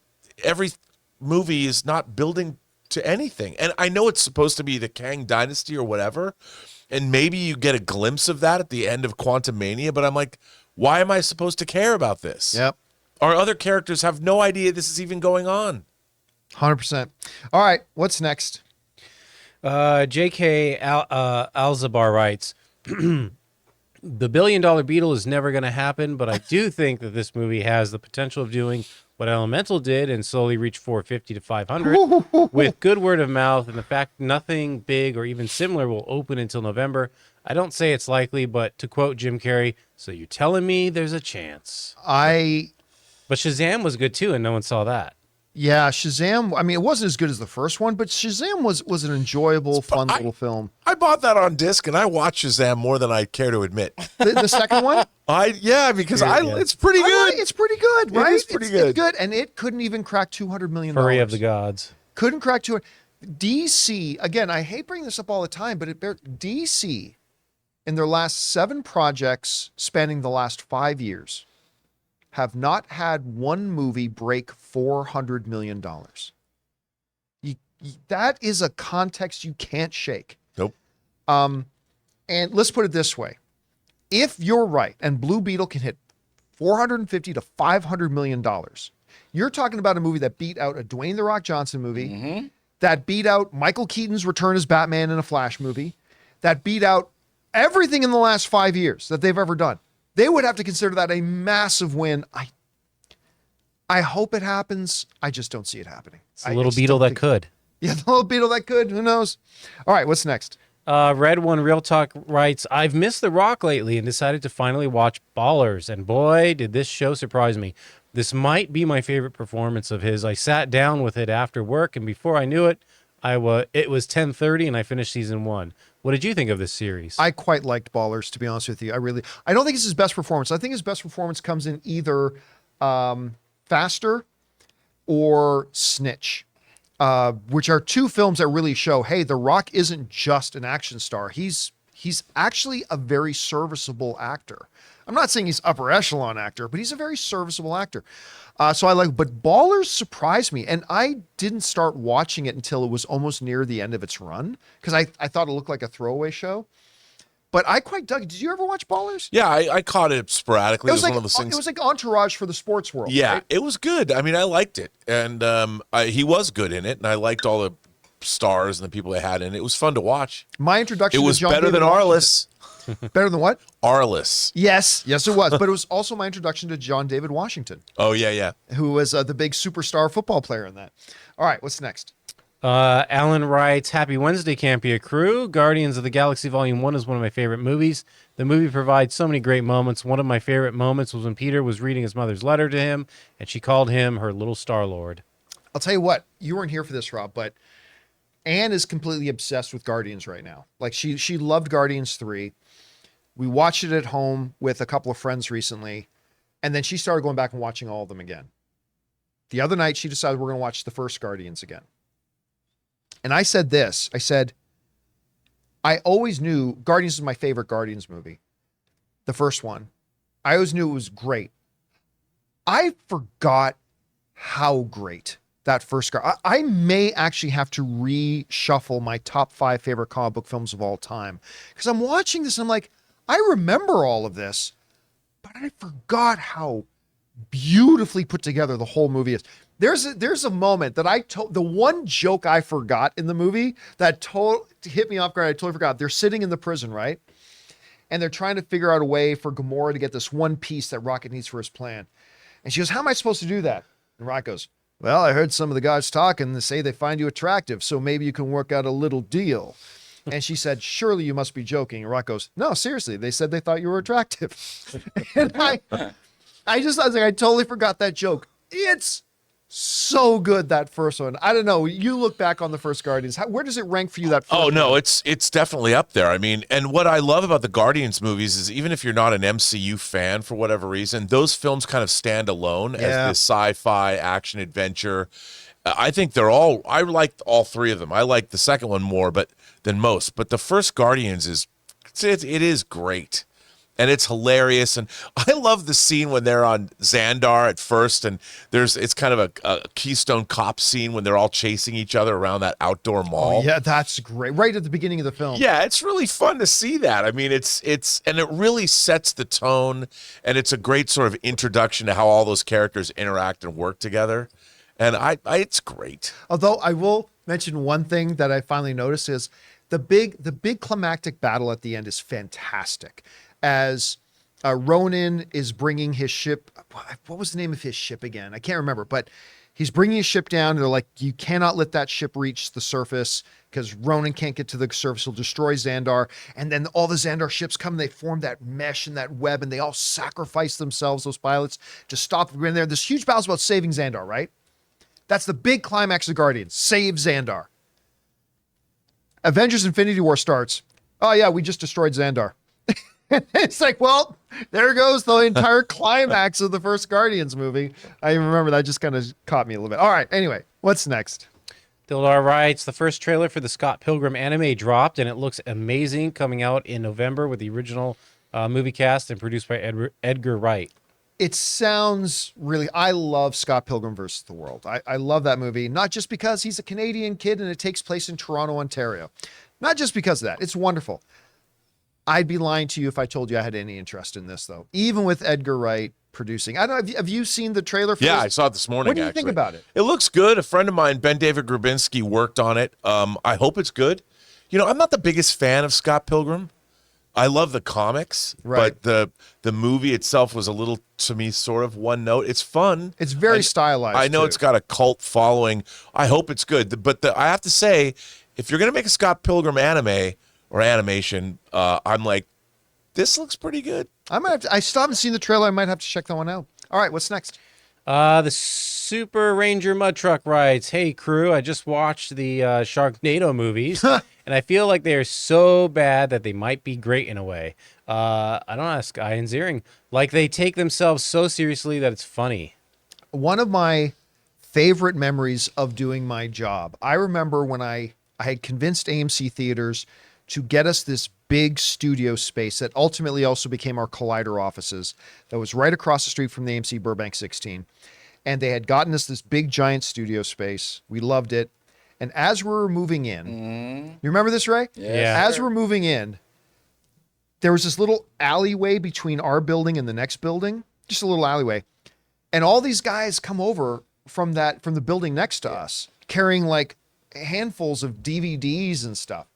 every movie is not building to anything. And I know it's supposed to be the Kang Dynasty or whatever, and maybe you get a glimpse of that at the end of Quantumania, but I'm like, why am I supposed to care about this? Yep. Our other characters have no idea this is even going on. 100%. All right, what's next? J.K. Alzabar writes, the $1 billion Beetle is never going to happen, but I do think that this movie has the potential of doing what Elemental did and slowly reach 450 to 500 with good word of mouth and the fact nothing big or even similar will open until November. I don't say it's likely, but to quote Jim Carrey, so you're telling me there's a chance. But Shazam was good too, and no one saw that. Yeah, Shazam, I mean, it wasn't as good as the first one, but Shazam was an enjoyable, fun little film. I bought that on disc, and I watched Shazam more than I care to admit. The second one? It's pretty good. It's pretty good, right? It's pretty good. It's good, and it couldn't even crack $200 million. Furry of the gods. Couldn't crack 200. DC, again, I hate bringing this up all the time, but DC, in their last 7 projects spanning the last 5 years, have not had one movie break $400 million. That is a context you can't shake. Nope. And let's put it this way. If you're right, and Blue Beetle can hit $450 to $500 million, you're talking about a movie that beat out a Dwayne The Rock Johnson movie, that beat out Michael Keaton's return as Batman in a Flash movie, that beat out everything in the last 5 years that they've ever done. They would have to consider that a massive win. I hope it happens. I just don't see it happening. It's a little Beetle that could. Yeah, the little Beetle that could. Who knows? All right, what's next? Red One Real Talk writes, I've missed The Rock lately and decided to finally watch Ballers. And boy, did this show surprise me. This might be my favorite performance of his. I sat down with it after work, and before I knew it, it was 10:30 and I finished season 1. What did you think of this series? I quite liked Ballers, to be honest with you. I don't think it's his best performance. I think his best performance comes in either Faster or Snitch. Which are two films that really show, hey, The Rock isn't just an action star. He's actually a very serviceable actor. I'm not saying he's upper echelon actor, but he's a very serviceable actor. So I like, but Ballers surprised me. And I didn't start watching it until it was almost near the end of its run because I thought it looked like a throwaway show. But I quite dug it. Did you ever watch Ballers? Yeah, I caught it sporadically. It was like, one of those things. It was like Entourage for the sports world. Yeah, right? it was good. I mean, I liked it. And he was good in it. And I liked all the stars and the people they had in it. It was fun to watch. My introduction It was to John better David than Washington- Arliss. Better than what? Arliss. Yes, it was. But it was also my introduction to John David Washington, Oh, yeah. who was the big superstar football player in that. All right, what's next? Alan writes, Happy Wednesday, Campea crew. Guardians of the Galaxy Volume 1 is one of my favorite movies. The movie provides so many great moments. One of my favorite moments was when Peter was reading his mother's letter to him, and she called him her little Star-Lord. I'll tell you what, you weren't here for this, Rob, but Anne is completely obsessed with Guardians right now. Like she loved Guardians 3. We watched it at home with a couple of friends recently, and then she started going back and watching all of them again. The other night, she decided we're going to watch the first Guardians again. And I said this, I always knew Guardians is my favorite Guardians movie. The first one. I always knew it was great. I forgot how great that first I may actually have to reshuffle my top 5 favorite comic book films of all time. Because I'm watching this and I'm like, I remember all of this, but I forgot how beautifully put together the whole movie is. There's a moment that the one joke I forgot in the movie that hit me off guard. I totally forgot. They're sitting in the prison, right? And they're trying to figure out a way for Gamora to get this one piece that Rocket needs for his plan. And she goes, how am I supposed to do that? And Rocket goes, well, I heard some of the guys talking. They say they find you attractive, so maybe you can work out a little deal. And she said, surely you must be joking. And Rocket goes, no, seriously. They said they thought you were attractive. And I was like, I totally forgot that joke. It's so good, that first one. I don't know. You look back on the first Guardians. Where does it rank for you, that first Oh, no, one? it's definitely up there. I mean, and what I love about the Guardians movies is even if you're not an MCU fan for whatever reason, those films kind of stand alone as this sci-fi action adventure. I think I liked all 3 of them. I like the second one more than most, but the first Guardians it is great. And it's hilarious. And I love the scene when they're on Xandar at first. And it's kind of a Keystone Cop scene when they're all chasing each other around that outdoor mall. Oh, yeah, that's great. Right at the beginning of the film. Yeah, it's really fun to see that. I mean, and it really sets the tone. And it's a great sort of introduction to how all those characters interact and work together. And it's great. Although I will mention one thing that I finally noticed is the big climactic battle at the end is fantastic. As Ronan is bringing his ship, what was the name of his ship again? I can't remember, but he's bringing his ship down. And they're like, you cannot let that ship reach the surface because Ronan can't get to the surface. He'll destroy Xandar. And then all the Xandar ships come, and they form that mesh and that web, and they all sacrifice themselves, those pilots, to stop them. There, this huge battle's about saving Xandar, right? That's the big climax of Guardians. Save Xandar. Avengers Infinity War starts. Oh, yeah, we just destroyed Xandar. It's like, well, there goes the entire climax of the first Guardians movie. I remember that just kind of caught me a little bit. All right, anyway, what's next? Dildar writes, the first trailer for the Scott Pilgrim anime dropped, and it looks amazing, coming out in November with the original movie cast and produced by Edgar Wright. It sounds really, I love Scott Pilgrim versus the World. I love that movie, not just because he's a Canadian kid and it takes place in Toronto, Ontario. Not just because of that. It's wonderful. I'd be lying to you if I told you I had any interest in this, though. Even with Edgar Wright producing. I don't know, have you seen the trailer for this? Yeah, I saw it this morning, What do you think about it? It looks good. A friend of mine, Ben David Grabinski, worked on it. I hope it's good. You know, I'm not the biggest fan of Scott Pilgrim. I love the comics, Right. but the movie itself was a little, to me, sort of one note. It's fun. It's very stylized. I know too. it's got a cult following. I hope it's good. But I have to say, if you're going to make a Scott Pilgrim anime or animation, I'm like, this looks pretty good. I still haven't seen the trailer. I might have to check that one out. All right, what's next? The Super Ranger Mud Truck writes, "Hey crew, I just watched the Sharknado movies, and I feel like they are so bad that they might be great in a way. I don't know, Sky and Ziering, like they take themselves so seriously that it's funny." One of my favorite memories of doing my job. I remember when I had convinced AMC Theaters to get us this big studio space that ultimately also became our Collider offices that was right across the street from the AMC Burbank 16. And they had gotten us this big giant studio space. We loved it. And as we were moving in, you remember this, Ray? Yeah. As we're moving in, there was this little alleyway between our building and the next building, just a little alleyway. And all these guys come over from the building next to us, carrying like handfuls of DVDs and stuff.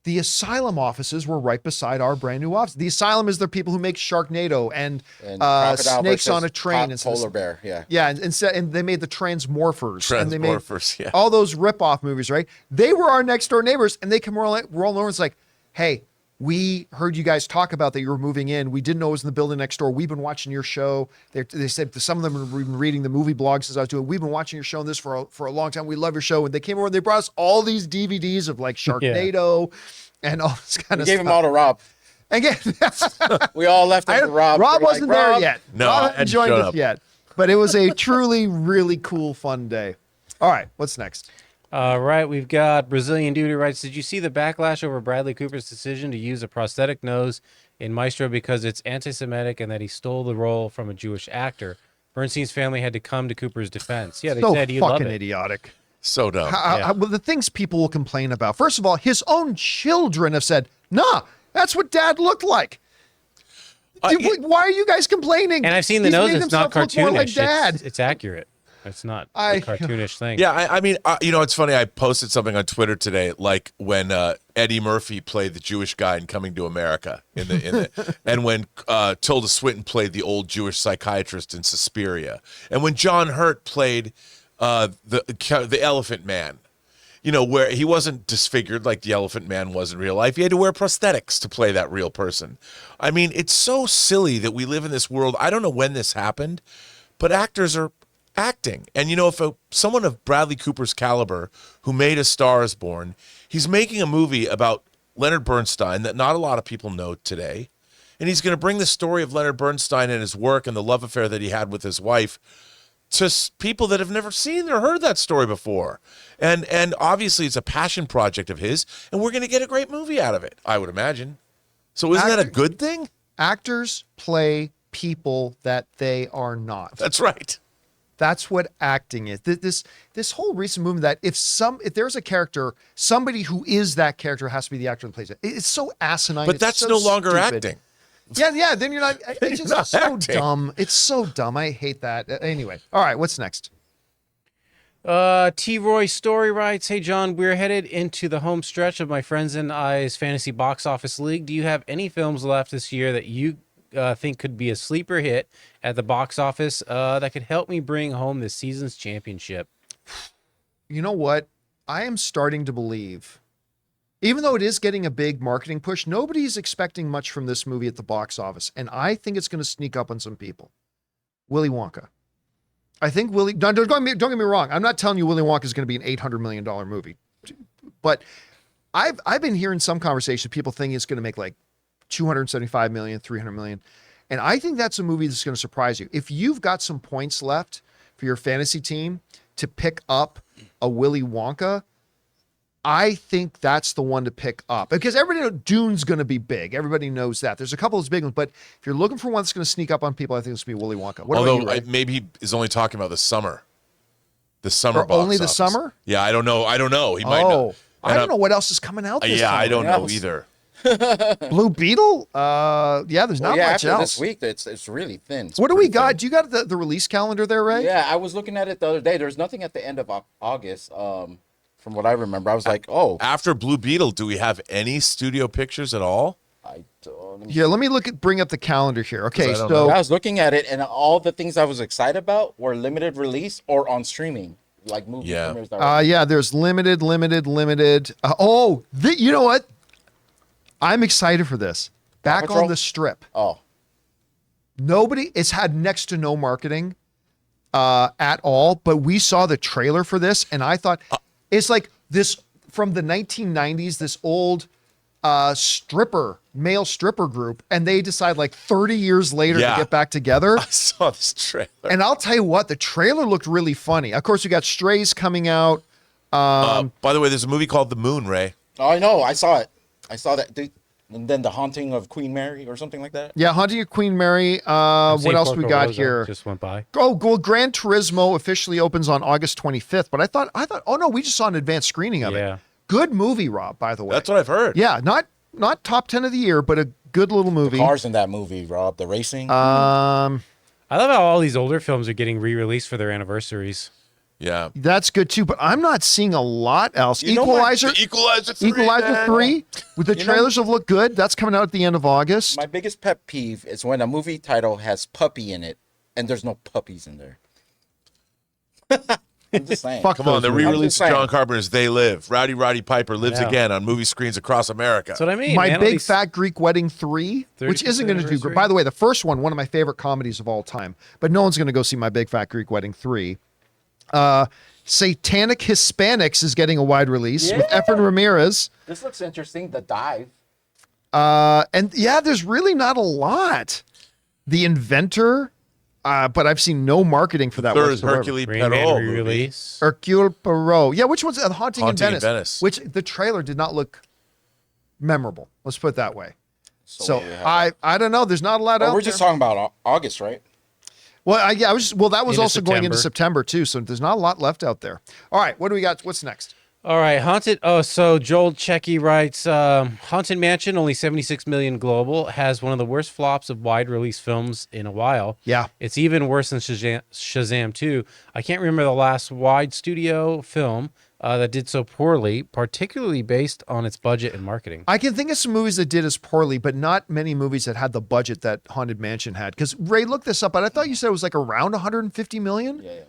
The Asylum offices were right beside our brand new office. The Asylum is the people who make Sharknado and Crocodile Snakes on versus a Train and Polar stuff. Bear. Yeah. Yeah, and they made the Transmorphers. And they made Transmorphers, yeah. all those rip-off movies, right? They were our next door neighbors, and they come rolling over and it's like, hey, we heard you guys talk about that you were moving in. We didn't know it was in the building next door. We've been watching your show. They said some of them have been reading the movie blogs as I was doing. We've been watching your show and this for a long time. We love your show. And they came over and they brought us all these DVDs of like Sharknado and all this kind We of gave stuff. him all to Rob. Again, We all left it to Rob. Rob We were wasn't like, there "Rob." yet. No, Rob I hadn't hadn't joined shown us up. yet. But it was a truly, really cool, fun day. All right, what's next? All right, we've got Brazilian Dude who writes, "Did you see the backlash over Bradley Cooper's decision to use a prosthetic nose in Maestro because it's anti-Semitic and that he stole the role from a Jewish actor? Bernstein's family had to come to Cooper's defense." Yeah, they So said he loved fucking it. idiotic. So dumb. Well, the things people will complain about. First of all, his own children have said, nah, that's what dad looked like. Dude, why are you guys complaining? And I've seen the He's nose; made it's not himself look more like cartoonish. dad. It's accurate. It's not I- a cartoonish thing. Yeah, I mean, it's funny. I posted something on Twitter today, like when Eddie Murphy played the Jewish guy in Coming to America, and when Tilda Swinton played the old Jewish psychiatrist in Suspiria, and when John Hurt played the Elephant Man. You know, where he wasn't disfigured like the Elephant Man was in real life. He had to wear prosthetics to play that real person. I mean, it's so silly that we live in this world. I don't know when this happened, but actors are acting. And, you know, if someone of Bradley Cooper's caliber who made A Star is Born, he's making a movie about Leonard Bernstein that not a lot of people know today. And he's going to bring the story of Leonard Bernstein and his work and the love affair that he had with his wife to people that have never seen or heard that story before. And obviously it's a passion project of his, and we're going to get a great movie out of it, I would imagine. So isn't that a good thing? Actors play people that they are not. That's right. That's what acting is. This whole recent movement that if there's a character, somebody who is that character has to be the actor that plays it. It's so asinine. But it's that's so no longer stupid. acting. Yeah. Then you're not. It's just not so acting. dumb. It's so dumb. I hate that. Anyway, all right. What's next? T. Roy Story writes, "Hey John, we're headed into the home stretch of my friends and I's fantasy box office league. Do you have any films left this year that you think could be a sleeper hit at the box office that could help me bring home this season's championship?" You know what? I am starting to believe, even though it is getting a big marketing push, nobody's expecting much from this movie at the box office, and I think it's going to sneak up on some people. Willy Wonka. I think don't get me wrong. I'm not telling you Willy Wonka is going to be an $800 million movie, but I've been hearing some conversation, people thinking it's going to make like 275 million, 300 million. And I think that's a movie that's going to surprise you. If you've got some points left for your fantasy team to pick up a Willy Wonka, I think that's the one to pick up, because everybody knows Dune's going to be big. Everybody knows that. There's a couple of big ones, but if you're looking for one that's going to sneak up on people, I think it's going to be Willy Wonka. What about you, Ray? Maybe he is only talking about the summer. The summer Or box only the office. summer? Yeah, I don't know. He might not. I don't know what else is coming out this Yeah, summer. I don't know else? either. Blue Beetle? Yeah, there's not much after else. this week, it's really thin. It's What do we pretty got? thin. Do you got the release calendar there, Ray? Yeah, I was looking at it the other day. There's nothing at the end of August. From what I remember, I was like, oh, After Blue Beetle, do we have any studio pictures at all? I don't. Yeah, let me bring up the calendar here. Okay, I don't so I was looking at it, and all the things I was excited about were limited release or on streaming, like movie premieres. yeah, there's limited. You know what? I'm excited for this. Back Patrol? on the strip. Oh, It's had next to no marketing at all, but we saw the trailer for this, and I thought it's like this from the 1990s, this old male stripper group, and they decide like 30 years later to get back together. I saw this trailer. And I'll tell you what, the trailer looked really funny. Of course, we got Strays coming out. By the way, there's a movie called The Moon, Ray. oh, I know. I saw it. I saw that. And then The Haunting of Queen Mary or something like that. Yeah, Haunting of Queen Mary. What St. else we Porco got Rosa here? just went by. Oh, well, Gran Turismo officially opens on August 25th. But I thought, oh no, we just saw an advanced screening of Yeah. it. Good movie, Rob, by the way. That's what I've heard. Yeah, not top 10 of the year, but a good little movie. Cars in that movie, Rob. The racing. I love how all these older films are getting re-released for their anniversaries. Yeah. That's good too, but I'm not seeing a lot else. You know what? Equalizer, The Equalizer 3. Equalizer man. 3, with the trailers have looked good. That's coming out at the end of August. My biggest pet peeve is when a movie title has puppy in it and there's no puppies in there. I'm just saying. Fuck Come on, those the movies. re-release I'm of just John Carpenter's They Live. Roddy Piper lives Yeah. again on movie screens across America. That's what I mean. My man. All Big these- Fat Greek Wedding 3, which 35th isn't going to do anniversary. great. By the way, the first one of my favorite comedies of all time, but no one's going to go see My Big Fat Greek Wedding 3. Satanic Hispanics is getting a wide release with Yeah. Efren Ramirez. This looks interesting. The Dive. And yeah, there's really not a lot. The Inventor, but I've seen no marketing for that Third is whatsoever. Hercule Rain Man Poirot movie. re-release. Hercule Poirot. Yeah, which one's Haunting in Haunting in Venice? Venice. Which the trailer did not look memorable. Let's put it that way. So what do we have? I don't know. There's not a lot out Oh, we're there. just talking about August, right? Well, that was Into also going into September. September too. So there's not a lot left out there. All right, what do we got? What's next? All right, Haunted. Oh, so Joel Checky writes, Haunted Mansion, only 76 million global, has one of the worst flops of wide release films in a while. Yeah. It's even worse than Shazam 2. I can't remember the last wide studio film that did so poorly, particularly based on its budget and marketing. I can think of some movies that did as poorly, but not many movies that had the budget that Haunted Mansion had. Because Ray looked this up, but I thought you said it was like around 150 million. Yeah.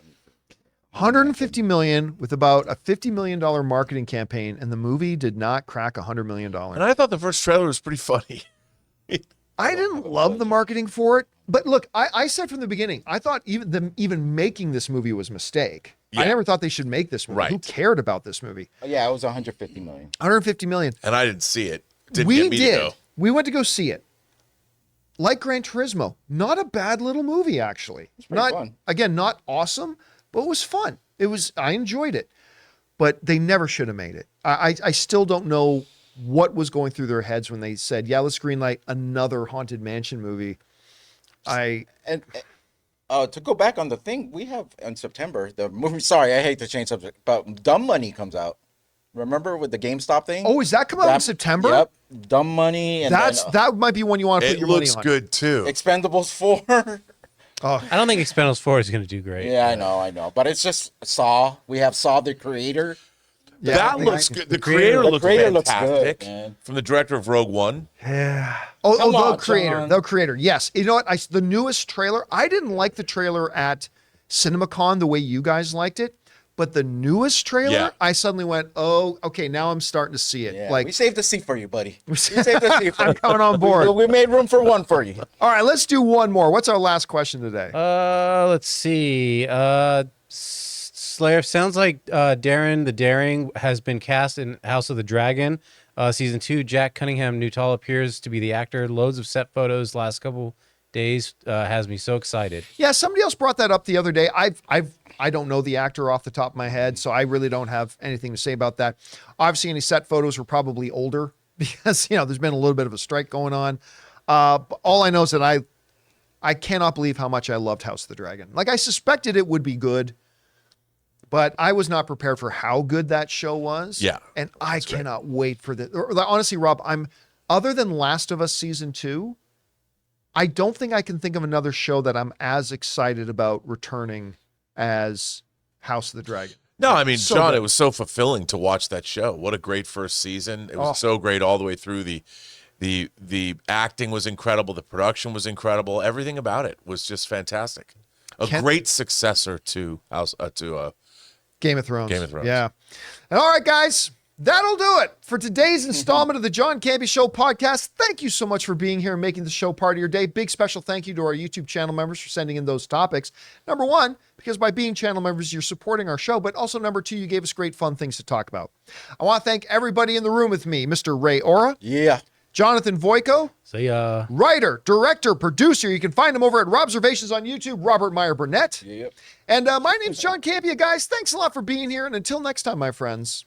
150 million with about a $50 million marketing campaign, and the movie did not crack $100 million. And I thought the first trailer was pretty funny. I didn't love the marketing for it, but look, I said from the beginning, I thought even making this movie was a mistake. I Yeah. never thought they should make this movie. Right. Who cared about this movie? Yeah, it was 150 million. 150 million. And I didn't see it. Didn't We get me did. to go. We went to go see it. Like Gran Turismo, not a bad little movie actually. pretty Not fun. again, not awesome, but it was fun. I enjoyed it, but they never should have made it. I still don't know what was going through their heads when they said, "Yeah, let's greenlight another Haunted Mansion movie." And to go back on the thing, we have in September the movie. Sorry, I hate to change subject, but Dumb Money comes out. Remember with the GameStop thing? Oh, is that come out in September? Yep, Dumb Money, and That might be one you want to put It your money looks on. good too. Expendables 4. I don't think Expendables 4 is going to do great. Yeah, I know, but it's just Saw. We have Saw the creator. Yeah, that I- looks good. The creator the looks creator looks fantastic. good, man. From the director of Rogue One. Oh, Come the on, creator. John. The creator. Yes. You know what? The newest trailer, I didn't like the trailer at CinemaCon the way you guys liked it, but the newest trailer, Yeah. I suddenly went, oh, okay, now I'm starting to see it. Yeah, Like, we saved the seat for you, buddy. We saved the seat for I'm you. coming on board. We made room for one for you. All right, let's do one more. What's our last question today? Let's see. Slayer, sounds like Darren the Daring has been cast in House of the Dragon. Season 2, Jack Cunningham Newtall appears to be the actor. Loads of set photos last couple days has me so excited. Yeah, somebody else brought that up the other day. I don't know the actor off the top of my head, so I really don't have anything to say about that. Obviously, any set photos were probably older because, there's been a little bit of a strike going on. But all I know is that I cannot believe how much I loved House of the Dragon. Like, I suspected it would be good, but I was not prepared for how good that show was. Yeah, And I cannot wait for the. Honestly, Rob, other than Last of Us Season 2, I don't think I can think of another show that I'm as excited about returning as House of the Dragon. No, I mean, So John, good. it was so fulfilling to watch that show. What a great first season. It was so great all the way through the The acting was incredible. The production was incredible. Everything about it was just fantastic. A great successor to Game of Thrones. Game of Thrones. Yeah. And all right, guys, that'll do it for today's installment of the John Campea Show podcast. Thank you so much for being here and making the show part of your day. Big special thank you to our YouTube channel members for sending in those topics. Number one, because by being channel members, you're supporting our show, but also number two, you gave us great fun things to talk about. I want to thank everybody in the room with me, Mr. Ray Ora. Yeah. Jonathan Voico. See ya. Writer, director, producer. You can find him over at Robservations on YouTube, Robert Meyer Burnett. Yep. And my name's John Campea, guys. Thanks a lot for being here. And until next time, my friends,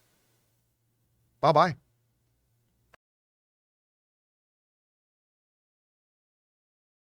bye-bye.